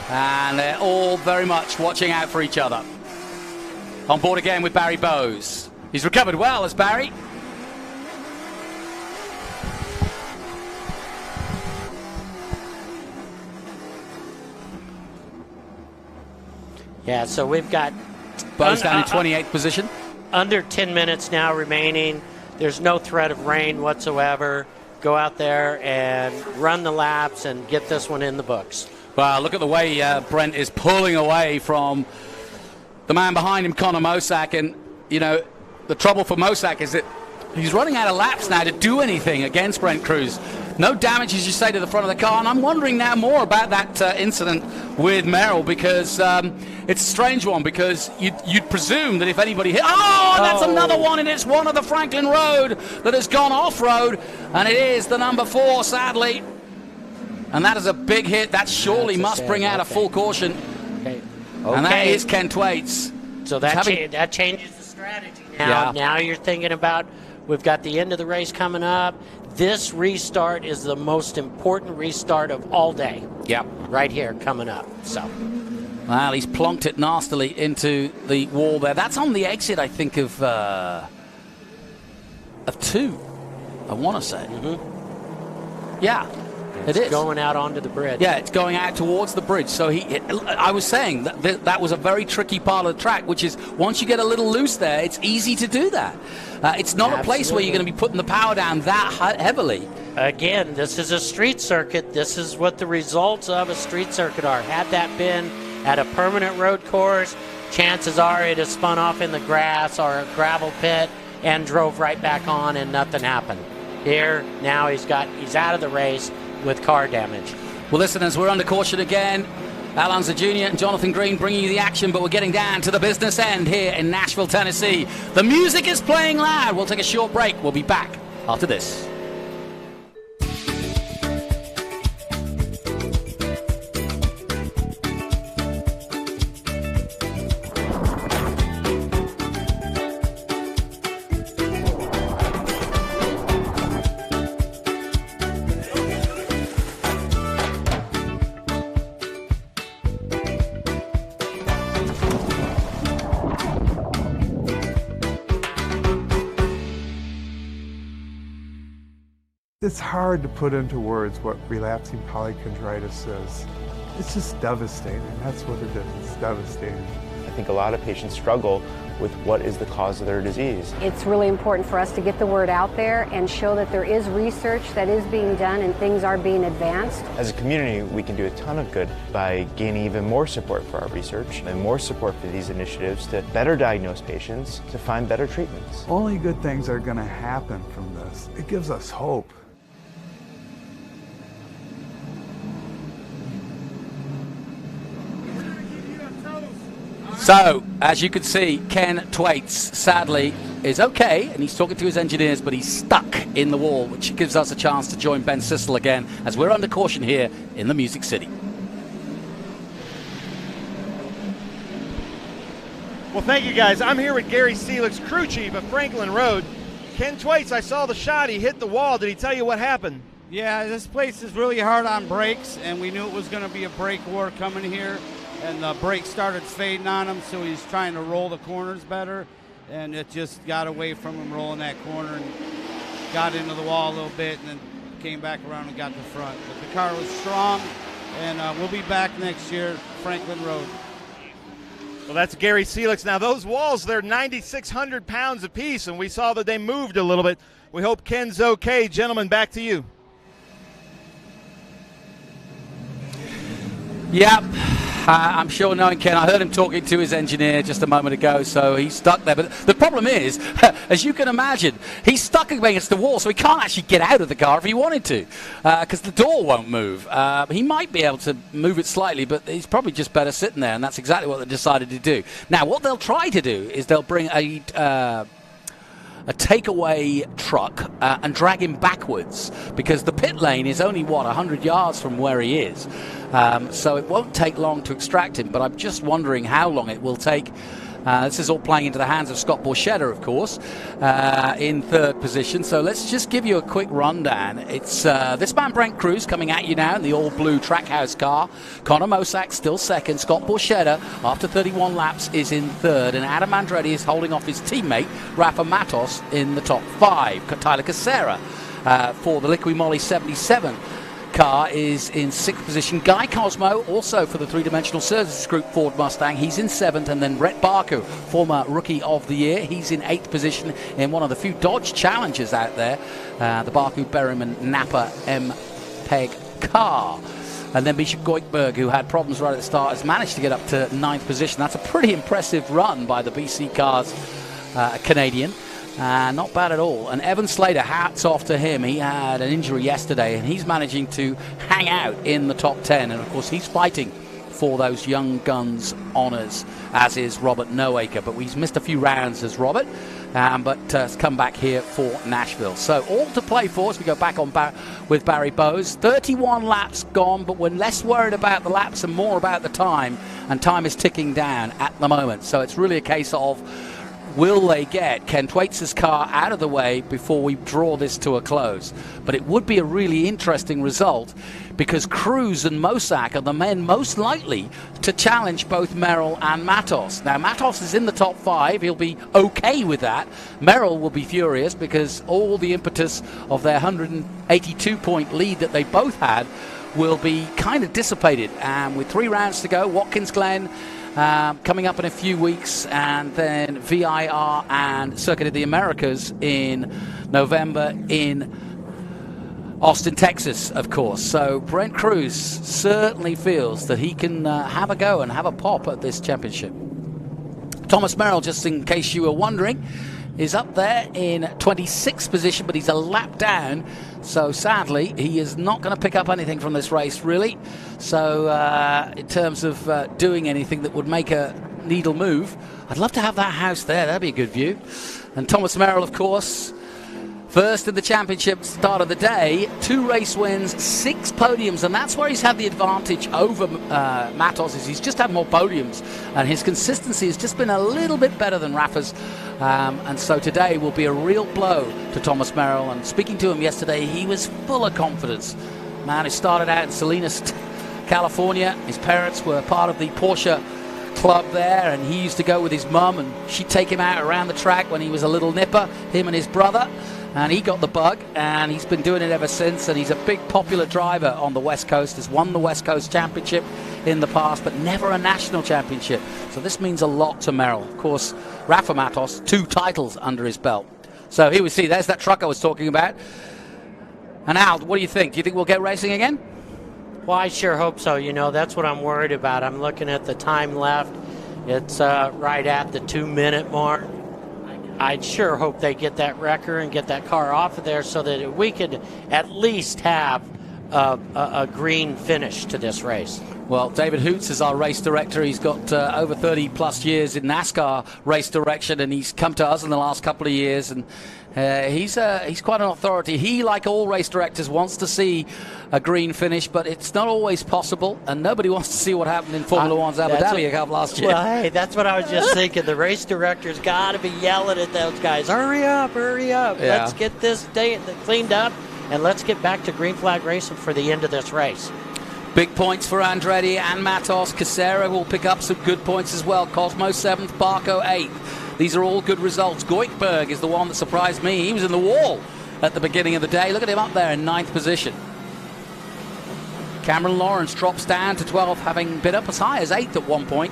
And they're all very much watching out for each other. On board again with Barry Bowes. He's recovered well as Barry. Yeah, so we've got Bowes down in 28th position. Under 10 minutes now remaining. There's no threat of rain whatsoever. Go out there and run the laps and get this one in the books. Well, look at the way Brent is pulling away from the man behind him, Conor Mosak. And, the trouble for Mosak is that he's running out of laps now to do anything against Brent Cruz. No damage, as you say, to the front of the car. And I'm wondering now more about that incident with Merrill, because it's a strange one, because you'd presume that if anybody hit... Oh, that's another one, and it's one of the Franklin Road that has gone off-road, and it is the number 4, sadly. And that is a big hit. That surely must bring out a full caution. Okay. And that is Ken Thwaits. So that changes the strategy now. Now you're thinking about, we've got the end of the race coming up. This restart is the most important restart of all day. Yep. Right here coming up. So. Well, he's plonked it nastily into the wall there. That's on the exit, I think, of 2, I want to say. Yeah. It's going out onto the bridge. Yeah, it's going out towards the bridge. So I was saying that was a very tricky part of the track, which is once you get a little loose there, it's easy to do that. It's not a place where you're going to be putting the power down that heavily. Again, this is a street circuit. This is what the results of a street circuit are. Had that been at a permanent road course, chances are it has spun off in the grass or a gravel pit and drove right back on and nothing happened. Here, now he's out of the race with car damage. Well, listeners, we're under caution again. Al Unser Jr. and Jonathan Green bringing you the action, but we're getting down to the business end here in Nashville, Tennessee. The music is playing loud. We'll take a short break. We'll be back after this. It's hard to put into words what relapsing polychondritis is. It's just devastating. That's what it is. It's devastating. I think a lot of patients struggle with what is the cause of their disease. It's really important for us to get the word out there and show that there is research that is being done and things are being advanced. As a community, we can do a ton of good by gaining even more support for our research and more support for these initiatives to better diagnose patients, to find better treatments. Only good things are going to happen from this. It gives us hope. So, as you can see, Ken Thwaits, sadly, is okay, and he's talking to his engineers, but he's stuck in the wall, which gives us a chance to join Ben Sissel again, as we're under caution here in the Music City. Well, thank you, guys. I'm here with Gary Seelig, crew chief of Franklin Road. Ken Thwaits, I saw the shot. He hit the wall. Did he tell you what happened? Yeah, this place is really hard on brakes, and we knew it was going to be a brake war coming here. And the brakes started fading on him, so he's trying to roll the corners better, and it just got away from him rolling that corner and got into the wall a little bit, and then came back around and got the front. But the car was strong, and we'll be back next year, Franklin Road. Well, that's Gary Seelig. Now, those walls, they're 9,600 pounds apiece, and we saw that they moved a little bit. We hope Ken's okay. Gentlemen, back to you. Yep. I'm sure knowing Ken, I heard him talking to his engineer just a moment ago, so he's stuck there. But the problem is, as you can imagine, he's stuck against the wall, so he can't actually get out of the car if he wanted to, because the door won't move. He might be able to move it slightly, but he's probably just better sitting there, and that's exactly what they decided to do. Now, what they'll try to do is they'll bring a takeaway truck and drag him backwards, because the pit lane is only, 100 yards from where he is. So it won't take long to extract him, but I'm just wondering how long it will take. This is all playing into the hands of Scott Borchetta, of course, in third position. So let's just give you a quick rundown. It's this man, Brent Cruz, coming at you now in the all-blue Trackhouse car. Connor Mosack still second. Scott Borchetta, after 31 laps, is in third. And Adam Andretti is holding off his teammate, Rafa Matos, in the top 5. Tyler Casera for the Liqui Moly 77 car is in 6th position. Guy Cosmo, also for the three-dimensional services group Ford Mustang, he's in 7th. And then Brett Barker, former Rookie of the Year, he's in 8th position in one of the few Dodge Challengers out there, the Baku Berryman Napa MPEG car. And then Bishop Goikberg, who had problems right at the start, has managed to get up to 9th position. That's a pretty impressive run by the BC Cars Canadian. Not bad at all. And Evan Slater, hats off to him. He had an injury yesterday, and he's managing to hang out in the top 10. And, of course, he's fighting for those Young Guns honours, as is Robert Noacre. But he's missed a few rounds as Robert, but has come back here for Nashville. So all to play for as we go back on with Barry Bowes. 31 laps gone, but we're less worried about the laps and more about the time. And time is ticking down at the moment. So it's really a case of, will they get Ken Thwaits' car out of the way before we draw this to a close? But it would be a really interesting result, because Cruz and Mosak are the men most likely to challenge both Merrill and Matos. Now, Matos is in the top 5. He'll be okay with that. Merrill will be furious because all the impetus of their 182-point lead that they both had will be kind of dissipated. And with 3 rounds to go, Watkins Glen coming up in a few weeks, and then VIR and Circuit of the Americas in November in Austin, Texas, of course. So Brent Cruz certainly feels that he can have a go and have a pop at this championship. Thomas Merrill, just in case you were wondering, is up there in 26th position, but he's a lap down. So sadly, he is not going to pick up anything from this race, really. So in terms of doing anything that would make a needle move, I'd love to have that house there. That'd be a good view. And Thomas Merrill, of course, first in the championship, start of the day, 2 race wins, 6 podiums, and that's where he's had the advantage over Matos. Is he's just had more podiums, and his consistency has just been a little bit better than Rafa's. And so today will be a real blow to Thomas Merrill. And speaking to him yesterday, he was full of confidence. Man who started out in Salinas, California. His parents were part of the Porsche club there, and he used to go with his mum, and she'd take him out around the track when he was a little nipper, him and his brother. And he got the bug, and he's been doing it ever since. And he's a big popular driver on the West Coast, has won the West Coast Championship in the past, but never a national championship. So this means a lot to Merrill. Of course, Rafa Matos, 2 titles under his belt. So here we see, there's that truck I was talking about. And Al, what do you think? Do you think we'll get racing again? Well, I sure hope so. You know, that's what I'm worried about. I'm looking at the time left. It's right at the 2-minute mark. I'd sure hope they get that wrecker and get that car off of there so that we could at least have a green finish to this race. Well, David Hoots is our race director. He's got over 30-plus years in NASCAR race direction, and he's come to us in the last couple of years, and he's quite an authority. He, like all race directors, wants to see a green finish, but it's not always possible, and nobody wants to see what happened in Formula One's Abu Dhabi Cup last year. Well, hey, that's what I was just thinking. The race director's got to be yelling at those guys, hurry up, hurry up. Yeah. Let's get this day cleaned up, and let's get back to green flag racing for the end of this race. Big points for Andretti and Matos. Casera will pick up some good points as well. Cosmo 7th, Barco 8th. These are all good results. Goikhberg is the one that surprised me. He was in the wall at the beginning of the day. Look at him up there in 9th position. Cameron Lawrence drops down to 12th, having been up as high as 8th at one point.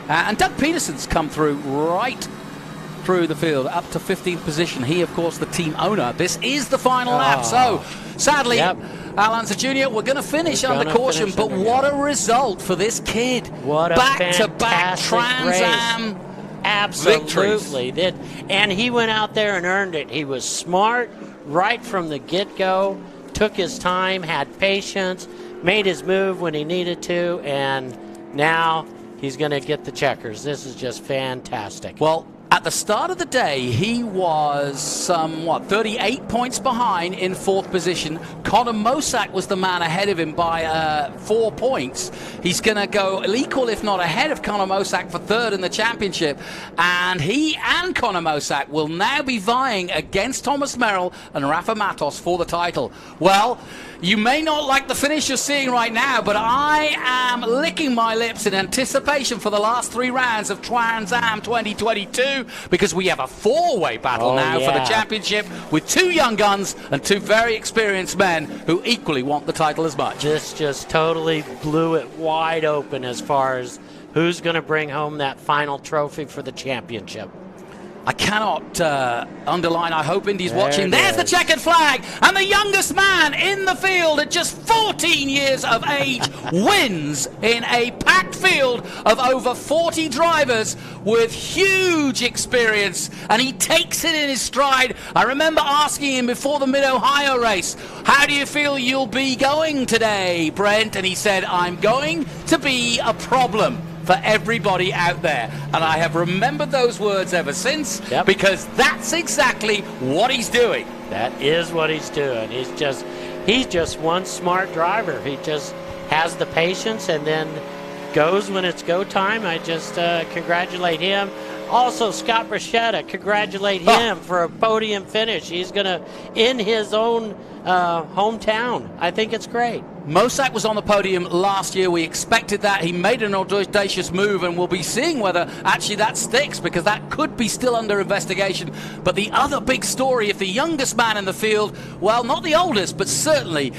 And Doug Peterson's come through right through the field, up to 15th position. He, of course, the team owner. This is the final lap. So, sadly, Al Unser Jr., we're going to finish under caution, but what a result for this kid. What a back-to-back Trans Am Absolutely. And he went out there and earned it. He was smart right from the get-go, took his time, had patience, made his move when he needed to, and now he's going to get the checkers. This is just fantastic. Well, at the start of the day, he was 38 points behind in 4th position. Conor Mosak was the man ahead of him by 4 points. He's going to go equal, if not ahead of Conor Mosak for 3rd in the championship. And he and Conor Mosak will now be vying against Thomas Merrill and Rafa Matos for the title. Well, you may not like the finish you're seeing right now, but I am licking my lips in anticipation for the last 3 rounds of Trans Am 2022, because we have a 4-way battle for the championship with 2 young guns and 2 very experienced men who equally want the title as much. This just totally blew it wide open as far as who's going to bring home that final trophy for the championship. I cannot underline, I hope Indy's watching. There it There's the is. checkered flag, and the youngest man in the field at just 14 years of age wins in a packed field of over 40 drivers with huge experience, and he takes it in his stride. I remember asking him before the Mid-Ohio race, how do you feel you'll be going today, Brent? And he said, I'm going to be a problem for everybody out there. And I have remembered those words ever since, because that's exactly what he's doing. That is what he's doing. He's just one smart driver. He just has the patience and then goes when it's go time. I just congratulate him. Also, Scott Borchetta, congratulate him for a podium finish. He's going to, in his own hometown. I think it's great. Mosak was on the podium last year. We expected that. He made an audacious move, and we'll be seeing whether actually that sticks, because that could be still under investigation. But the other big story, if the youngest man in the field, well, not the oldest, but certainly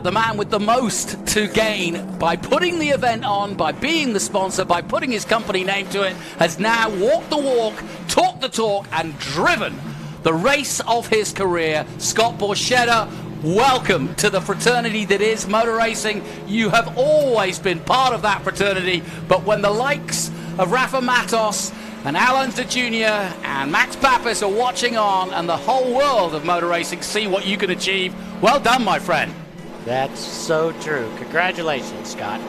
the man with the most to gain by putting the event on, by being the sponsor, by putting his company name to it, has now walked the walk, talked the talk, and driven the race of his career. Scott Borchetta, welcome to the fraternity that is motor racing. You have always been part of that fraternity, but when the likes of Rafa Matos and Alan De Jr. and Max Pappas are watching on, and the whole world of motor racing see what you can achieve, well done, my friend. That's so true. Congratulations, Scott.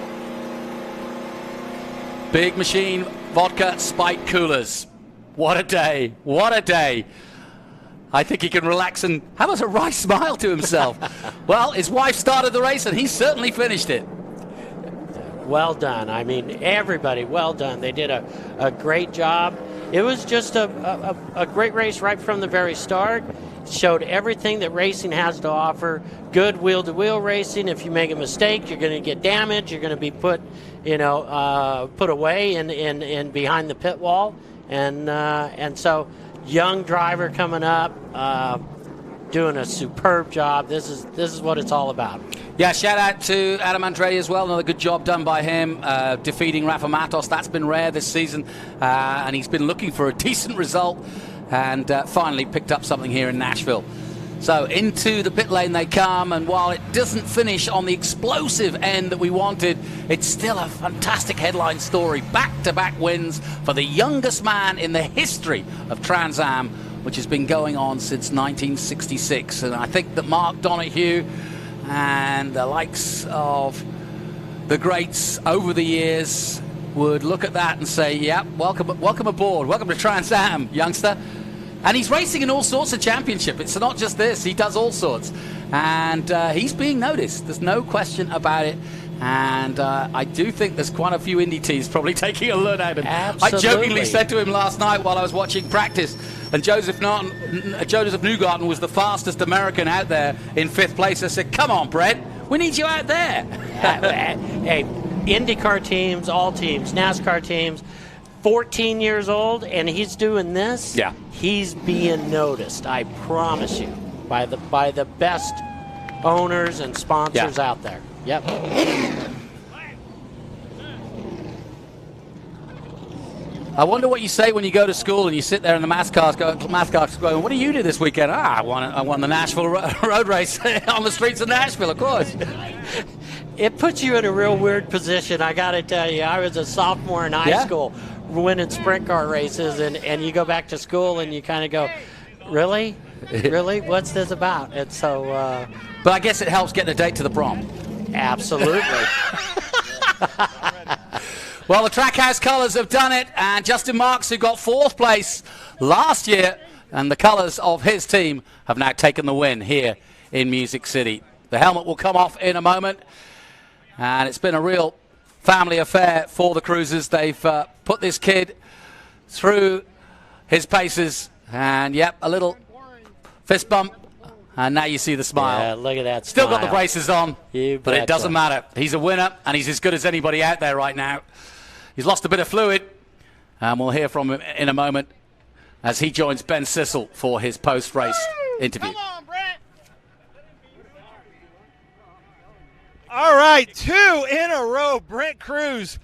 Big Machine Vodka Spike Coolers. What a day. What a day. I think he can relax and have a wry smile to himself. Well, his wife started the race, and he certainly finished it. Well done. I mean, everybody, well done. They did a great job. It was just a great race right from the very start. Showed everything that racing has to offer. Good wheel-to-wheel racing. If you make a mistake, you're going to get damaged. You're going to be put away in behind the pit wall. And so, young driver coming up, doing a superb job. This is what it's all about. Yeah, shout out to Adam Andretti as well. Another good job done by him, defeating Rafa Matos. That's been rare this season, and he's been looking for a decent result, and finally picked up something here in Nashville. So into the pit lane they come, and while it doesn't finish on the explosive end that we wanted, it's still a fantastic headline story. Back-to-back wins for the youngest man in the history of Trans Am, which has been going on since 1966. And I think that Mark Donohue and the likes of the greats over the years would look at that and say, yep, welcome aboard, welcome to Trans Am, youngster. And he's racing in all sorts of championships. It's not just this. He does all sorts. And he's being noticed. There's no question about it. And I do think there's quite a few Indy teams probably taking a look at him. Absolutely. I jokingly said to him last night while I was watching practice, and Joseph Newgarden was the fastest American out there in 5th place. I said, come on, Brett, we need you out there. Hey, IndyCar teams, all teams, NASCAR teams, 14 years old, and he's doing this. Yeah. He's being noticed, I promise you, by the best owners and sponsors out there. Yep. I wonder what you say when you go to school and you sit there in the math class going, what do you do this weekend? I won the Nashville road race on the streets of Nashville, of course. It puts you in a real weird position, I got to tell you. I was a sophomore in high school winning sprint car races, and you go back to school and you kind of go, really? Really? What's this about? And so... but I guess it helps getting a date to the prom. Absolutely. Well, the Trackhouse Colours have done it, and Justin Marks, who got 4th place last year, and the colours of his team have now taken the win here in Music City. The helmet will come off in a moment, and it's been a real family affair for the Cruisers. They've put this kid through his paces, and yep, a little fist bump, and now you see the smile. Yeah, look at that Still smile. got the braces on, but it doesn't matter. He's a winner, and he's as good as anybody out there right now. He's lost a bit of fluid, and we'll hear from him in a moment as he joins Ben Sissel for his post-race interview. Come on, Brett. All right, 2 in a row. Brent Cruz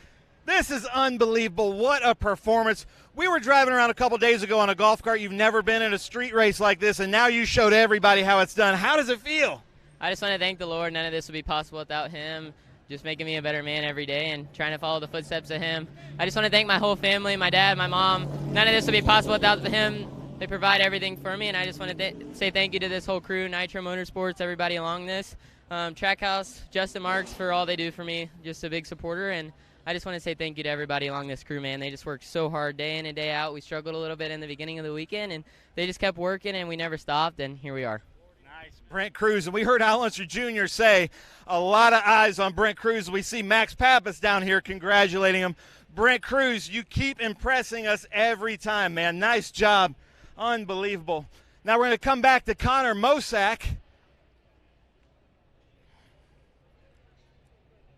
This is unbelievable. What a performance. We were driving around a couple days ago on a golf cart. You've never been in a street race like this, and now you showed everybody how it's done. How does it feel? I just want to thank the Lord. None of this would be possible without him, just making me a better man every day and trying to follow the footsteps of him. I just want to thank my whole family, my dad, my mom. None of this would be possible without him. They provide everything for me, and I just want to say thank you to this whole crew, Nitro Motorsports, everybody along this. Trackhouse, Justin Marks for all they do for me, just a big supporter, and I just want to say thank you to everybody along this crew, man. They just worked so hard day in and day out. We struggled a little bit in the beginning of the weekend, and they just kept working, and we never stopped, and here we are. Nice. Brent Cruz, and we heard Al Unser Jr. say a lot of eyes on Brent Cruz. We see Max Pappas down here congratulating him. Brent Cruz, you keep impressing us every time, man. Nice job. Unbelievable. Now we're going to come back to Connor Mosack.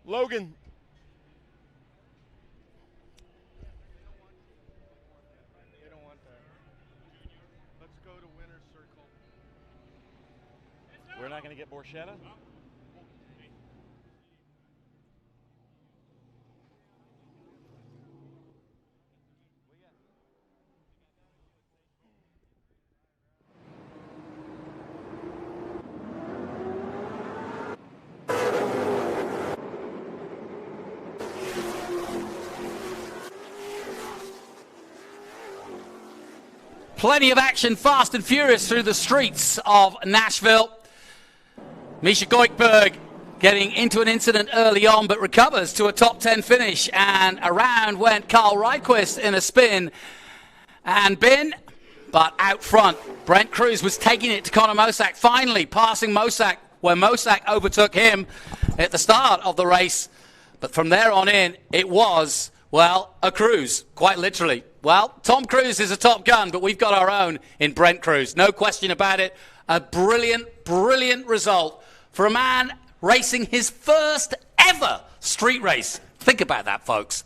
Logan. We're not going to get Borchetta? Plenty of action, fast and furious through the streets of Nashville. Misha Goikberg getting into an incident early on, but recovers to a top 10 finish. And around went Carl Rydquist in a spin and bin, but out front. Brent Cruz was taking it to Connor Mosack, finally passing Mosack, where Mosack overtook him at the start of the race. But from there on in, it was, well, a cruise, quite literally. Well, Tom Cruise is a Top Gun, but we've got our own in Brent Cruz. No question about it. A brilliant, brilliant result for a man racing his first ever street race. Think about that, folks.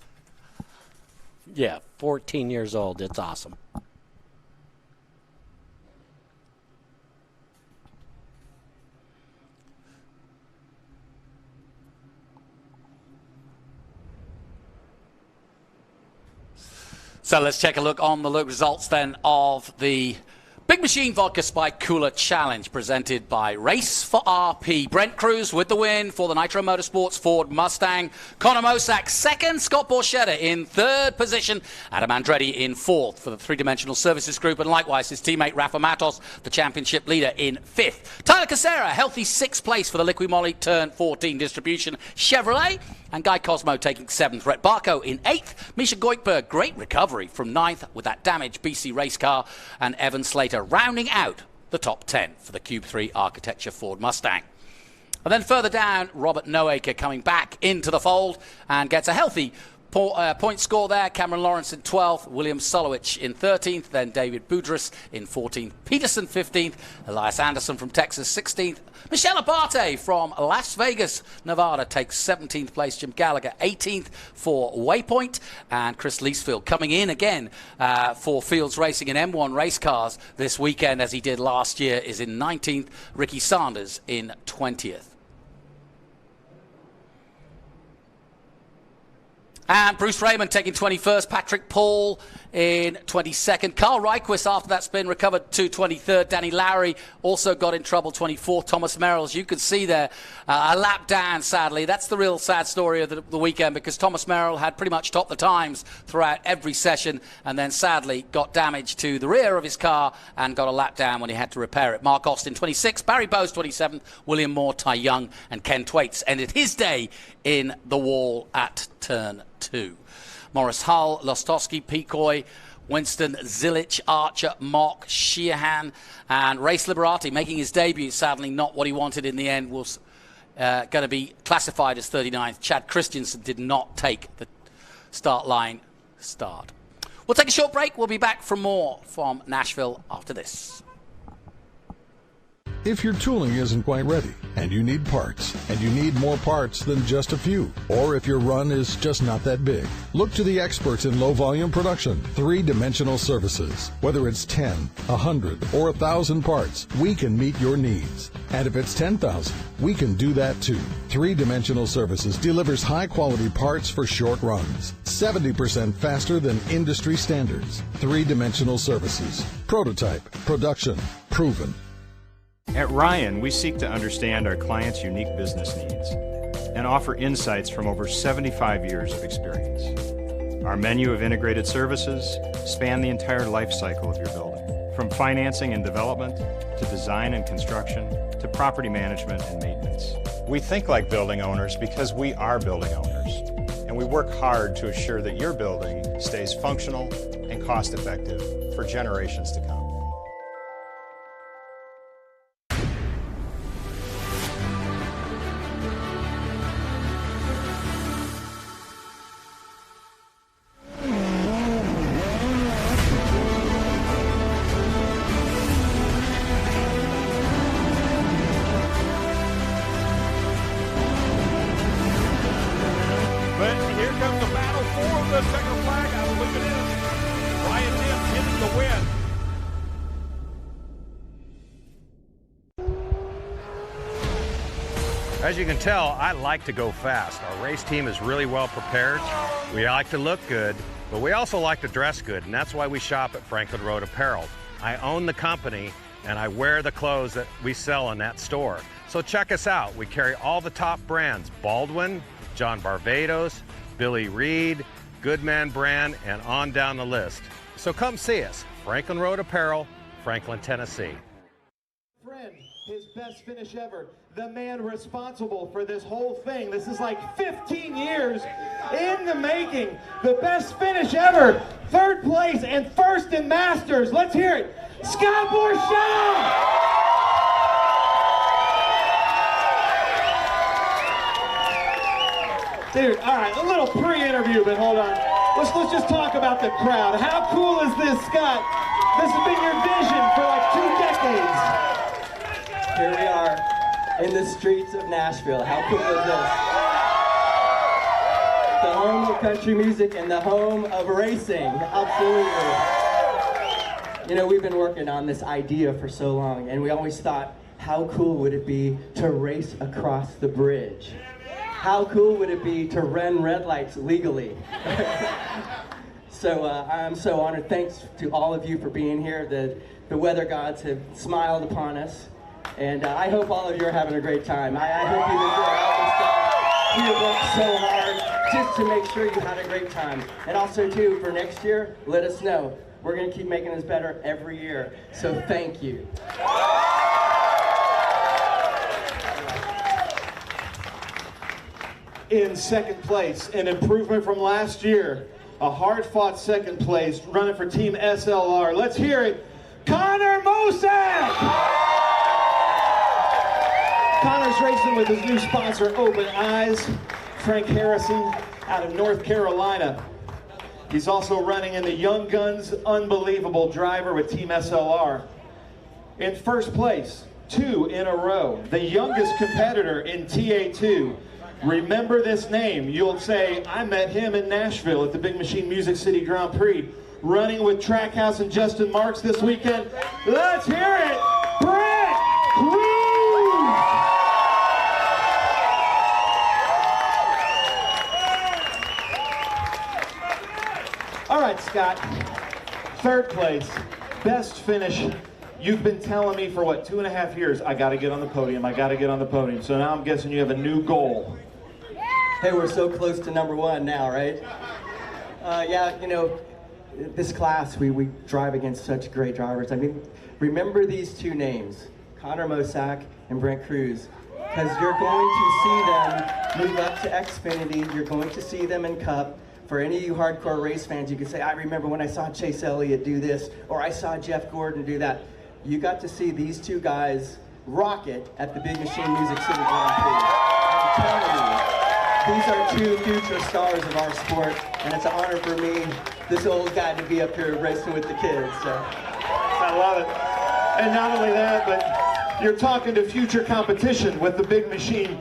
Yeah, 14 years old. It's awesome. So let's take a look on the results then of the Big Machine Vodka Spike Cooler Challenge presented by Race for RP. Brent Cruz with the win for the Nitro Motorsports Ford Mustang. Connor Mosack second. Scott Borchetta in third position. Adam Andretti in fourth for the three-dimensional services group. And likewise his teammate Rafa Matos, the championship leader, in fifth. Tyler Casera, healthy sixth place for the Liqui Moly Turn 14 distribution Chevrolet. And Guy Cosmo taking seventh. Rhett Barco in eighth. Misha Goikberg, great recovery from ninth with that damaged BC race car. And Evan Slater rounding out the top 10 for the Cube 3 Architecture Ford Mustang. And then further down, Robert Noacre coming back into the fold and gets a healthy point score there. Cameron Lawrence in 12th, William Solowich in 13th, then David Boudris in 14th, Peterson 15th, Elias Anderson from Texas 16th, Michelle Abate from Las Vegas, Nevada takes 17th place, Jim Gallagher 18th for Waypoint, and Chris Leesfield coming in again for Fields Racing in M1 race cars this weekend as he did last year is in 19th, Ricky Sanders in 20th. And Bruce Raymond taking 21st, Patrick Paul in 22nd. Carl Rydquist after that spin recovered to 23rd. Danny Lowry also got in trouble, 24th. Thomas Merrill, as you can see there, a lap down, sadly. That's the real sad story of the weekend because Thomas Merrill had pretty much topped the times throughout every session and then sadly got damage to the rear of his car and got a lap down when he had to repair it. Mark Austin, 26th. Barry Bowes, 27th. William Moore, Ty Young, and Ken Thwaits ended his day in the wall at turn 2. Morris Hull, Lostowski, Pecoy, Winston, Zilich, Archer, Mock, Sheehan, and Race Liberati making his debut. Sadly, not what he wanted in the end. Was going to be classified as 39th. Chad Christensen did not take the start line start. We'll take a short break. We'll be back for more from Nashville after this. If your tooling isn't quite ready and you need parts, and you need more parts than just a few, or if your run is just not that big, look to the experts in low-volume production, three-dimensional services. Whether it's 10, 100, or 1,000 parts, we can meet your needs. And if it's 10,000, we can do that too. Three-dimensional services delivers high-quality parts for short runs. 70% faster than industry standards. 3-dimensional services. Prototype, production, proven. At Ryan, we seek to understand our clients' unique business needs and offer insights from over 75 years of experience. Our menu of integrated services span the entire life cycle of your building, from financing and development to design and construction to property management and maintenance. We think like building owners because we are building owners, and we work hard to assure that your building stays functional and cost-effective for generations to come. As you can tell, I like to go fast. Our race team is really well prepared. We like to look good, but we also like to dress good, and that's why we shop at Franklin Road Apparel. I own the company, and I wear the clothes that we sell in that store. So check us out. We carry all the top brands: Baldwin, John Barbados, Billy Reed, Goodman brand, and on down the list. So come see us. Franklin Road Apparel, Franklin, Tennessee. Friend, his best finish ever. The man responsible for this whole thing. This is like 15 years in the making. The best finish ever. 3rd place and 1st in Masters. Let's hear it. Scott Borchetta! Dude, all right, a little pre-interview, but hold on. Let's just talk about the crowd. How cool is this, Scott? This has been your vision for like 2 decades. Here we are in the streets of Nashville. How cool is this? The home of country music and the home of racing. Absolutely. You know, we've been working on this idea for so long, and we always thought, how cool would it be to race across the bridge? How cool would it be to run red lights legally? So I'm so honored. Thanks to all of you for being here. The weather gods have smiled upon us. And I hope all of you are having a great time. I hope you enjoy all this stuff. We have worked so hard just to make sure you had a great time. And also, too, for next year, let us know. We're going to keep making this better every year. So thank you. In 2nd place, an improvement from last year. A hard-fought 2nd place, running for Team SLR. Let's hear it. Connor Mosak! Connor's racing with his new sponsor, Open Eyes. Frank Harrison out of North Carolina. He's also running in the Young Guns Unbelievable Driver with Team SLR. In 1st place, 2 in a row, the youngest competitor in TA2. Remember this name. You'll say, I met him in Nashville at the Big Machine Music City Grand Prix. Running with Trackhouse and Justin Marks this weekend. Let's hear it, Brett Cruz! All right, Scott, 3rd place, best finish. You've been telling me for what, 2.5 years, I gotta get on the podium, I gotta get on the podium. So now I'm guessing you have a new goal. Hey, we're so close to #1 now, right? Yeah, you know, this class, we drive against such great drivers. I mean, remember these 2 names, Connor Mosak and Brent Cruz, because you're going to see them move up to Xfinity, you're going to see them in Cup. For any of you hardcore race fans, you can say, I remember when I saw Chase Elliott do this, or I saw Jeff Gordon do that. You got to see these 2 guys rock it at the Big Machine Music City Grand Prix. I'm telling you, these are 2 future stars of our sport, and it's an honor for me, this old guy, to be up here racing with the kids. So. I love it. And not only that, but you're talking to future competition with the Big Machine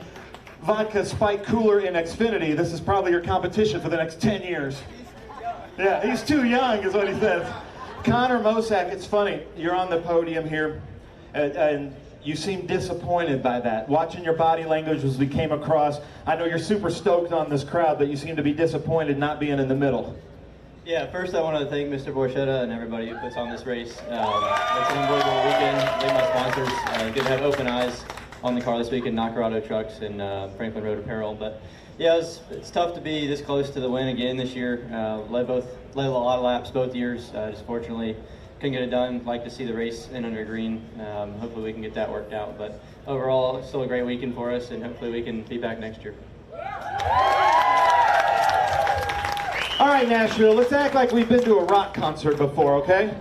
Vodka Spike Cooler in Xfinity. This is probably your competition for the next 10 years. Yeah, he's too young is what he says. Connor Mosak, it's funny, you're on the podium here, and you seem disappointed by that. Watching your body language as we came across, I know you're super stoked on this crowd, but you seem to be disappointed not being in the middle. Yeah, first I want to thank Mr. Borchetta and everybody who puts on this race. It's an unbelievable weekend. Thank my sponsors. Good to have Open Eyes on the car this weekend, Knocker Auto Trucks and Franklin Road Apparel. But yeah, it's tough to be this close to the win again this year. Led a lot of laps both years. Just fortunately couldn't get it done. Like to see the race in under green. Hopefully we can get that worked out. But overall, it's still a great weekend for us, and hopefully we can be back next year. All right, Nashville, let's act like we've been to a rock concert before, okay?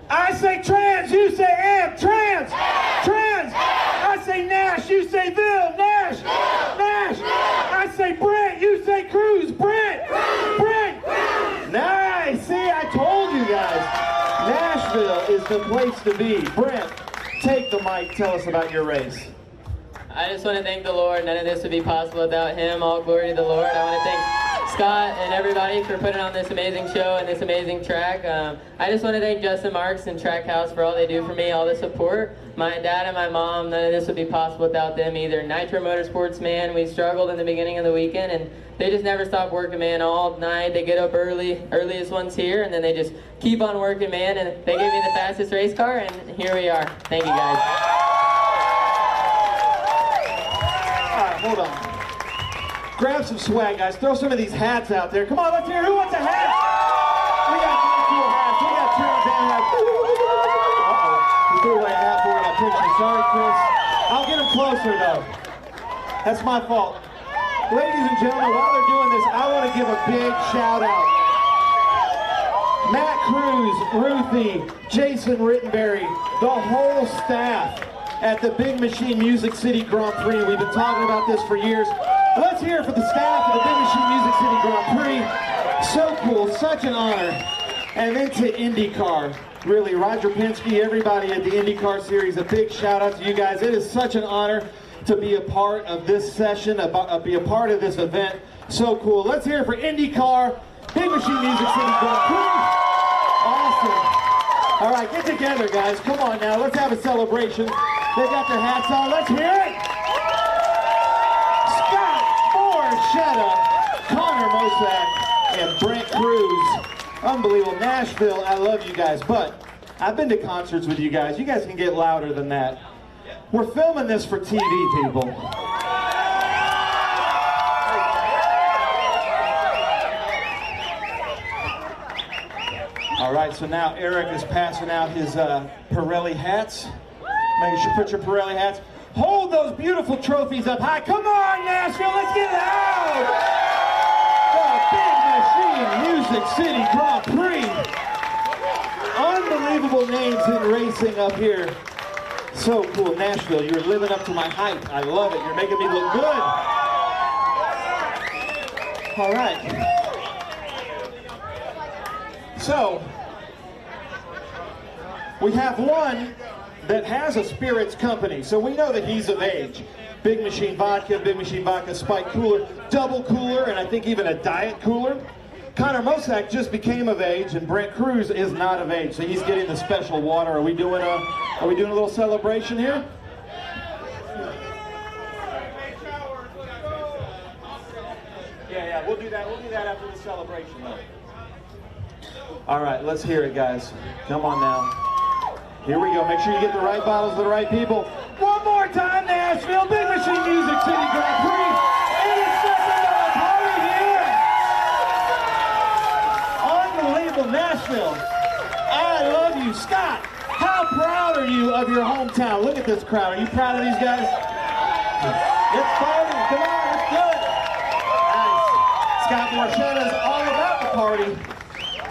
I say trans, you say amp, trans, trans. I say Nash, you say Ville, Nash, Nash. I say Brent, you say Cruz, Brent, Brent. Nice, see, I told you guys. Nashville is the place to be. Brent, take the mic, tell us about your race. I just want to thank the Lord. None of this would be possible without him. All glory to the Lord. I want to thank Scott and everybody for putting on this amazing show and this amazing track. I just want to thank Justin Marks and Trackhouse for all they do for me, all the support. My dad and my mom, none of this would be possible without them either. Nitro Motorsports, man, we struggled in the beginning of the weekend, and they just never stop working, man, all night. They get up early, earliest ones here, and then they just keep on working, man, and they gave me the fastest race car, and here we are. Thank you, guys. All right, hold on. Grab some swag, guys. Throw some of these hats out there. Come on, let's hear. Who wants a hat? We got some cool hats. We got Trans hats. Uh-oh. You threw away a hat for it. I pinched you. Sorry, Chris. I'll get him closer, though. That's my fault. Ladies and gentlemen, while they're doing this, I want to give a big shout out. Matt Cruz, Ruthie, Jason Rittenberry, the whole staff at the Big Machine Music City Grand Prix. We've been talking about this for years. Let's hear it for the staff of the Big Machine Music City Grand Prix. So cool, such an honor. And then to IndyCar, really, Roger Penske, everybody at the IndyCar Series, a big shout out to you guys. It is such an honor to be a part of this session, be a part of this event. So cool. Let's hear it for IndyCar, Big Machine Music City Grand Prix. Awesome. All right, get together, guys. Come on now, let's have a celebration. They got their hats on. Let's hear it. Borchetta, Connor Mosak, and Brent Cruz. Unbelievable. Nashville, I love you guys, but I've been to concerts with you guys. You guys can get louder than that. We're filming this for TV, people. All right, so now Eric is passing out his Pirelli hats. Make sure you put your Pirelli hats. Hold those beautiful trophies up high. Come on, Nashville, let's get loud! The Big Machine Music City Grand Prix. Unbelievable names in racing up here. So cool, Nashville, you're living up to my hype. I love it, you're making me look good. All right. So, we have one that has a spirits company, so we know that he's of age. Big Machine Vodka Spike Cooler, double cooler, and I think even a diet cooler. Connor Mosak just became of age, and Brent Cruz is not of age, so he's getting the special water. Are we doing a little celebration here? Yeah, we'll do that. We'll do that after the celebration. All right, let's hear it, guys. Come on now. Here we go. Make sure you get the right bottles to the right people. One more time, Nashville. Big Machine Music City Grand Prix. It is such another party here. Unbelievable, Nashville. I love you. Scott, how proud are you of your hometown? Look at this crowd. Are you proud of these guys? Let's party. Come on, let's do it. Nice. Scott Borchetta is all about the party.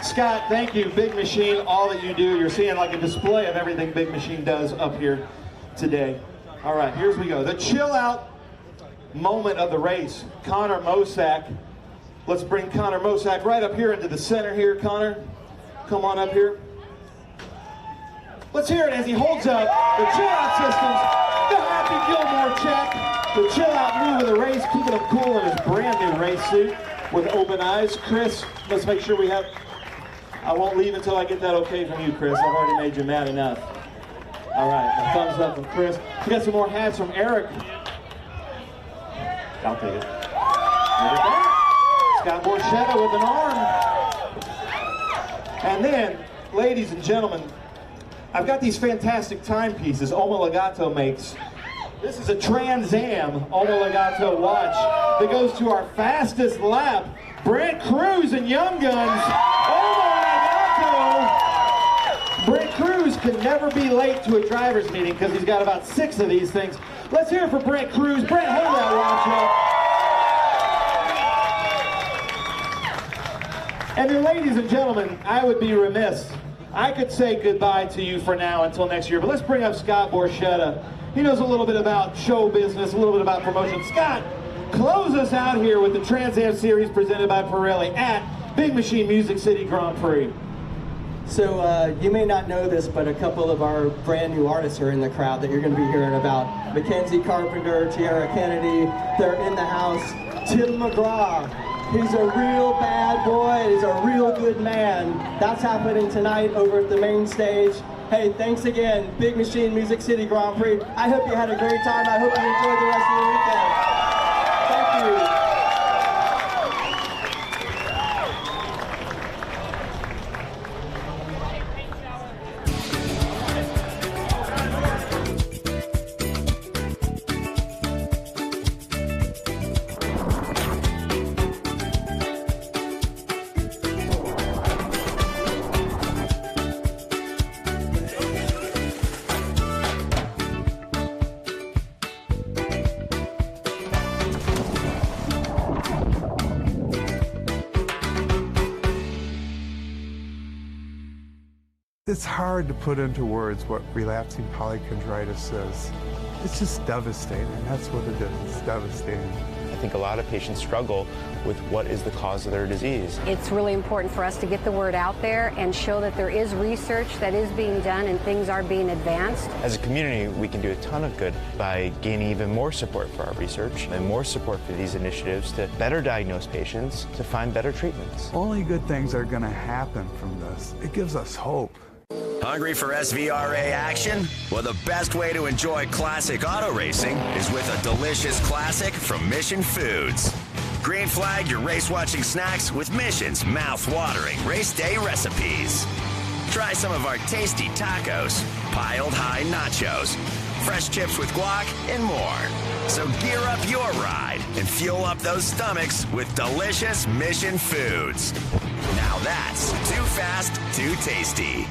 Scott, thank you, Big Machine, all that you do. You're seeing like a display of everything Big Machine does up here today. All right, here we go. The chill out moment of the race. Connor Mosak. Let's bring Connor Mosak right up here into the center here, Connor. Come on up here. Let's hear it as he holds up the chill out systems, the Happy Gilmore check, the chill out move of the race, keeping him cool in his brand new race suit with open eyes. Chris, let's make sure we have... I won't leave until I get that okay from you, Chris. I've already made you mad enough. All right, a thumbs up from Chris. We got some more hats from Eric. I'll take it. Scott Borchetta with an arm. And then, ladies and gentlemen, I've got these fantastic timepieces Oma Legato makes. This is a Trans Am Oma Legato watch that goes to our fastest lap. Brent Cruz and Young Guns. Oma Legato. Brent Cruz can never be late to a driver's meeting because he's got about 6 of these things. Let's hear it for Brent Cruz. Brent, hold that watch up. And then, ladies and gentlemen, I would be remiss. I could say goodbye to you for now until next year, but let's bring up Scott Borchetta. He knows a little bit about show business, a little bit about promotion. Scott, close us out here with the Trans Am Series presented by Pirelli at Big Machine Music City Grand Prix. So you may not know this, but a couple of our brand new artists are in the crowd that you're going to be hearing about. Mackenzie Carpenter, Tiara Kennedy, they're in the house. Tim McGraw, he's a real bad boy, he's a real good man. That's happening tonight over at the main stage. Hey, thanks again, Big Machine Music City Grand Prix. I hope you had a great time. I hope you enjoyed the rest of the weekend. Thank you. It's hard to put into words what relapsing polychondritis is. It's just devastating. That's what it is. It's devastating. I think a lot of patients struggle with what is the cause of their disease. It's really important for us to get the word out there and show that there is research that is being done and things are being advanced. As a community, we can do a ton of good by gaining even more support for our research and more support for these initiatives to better diagnose patients, to find better treatments. Only good things are going to happen from this. It gives us hope. Hungry for SVRA action? Well, the best way to enjoy classic auto racing is with a delicious classic from Mission Foods. Green flag your race-watching snacks with Mission's mouth-watering race day recipes. Try some of our tasty tacos, piled high nachos, fresh chips with guac, and more. So gear up your ride and fuel up those stomachs with delicious Mission Foods. Now that's too fast, too tasty.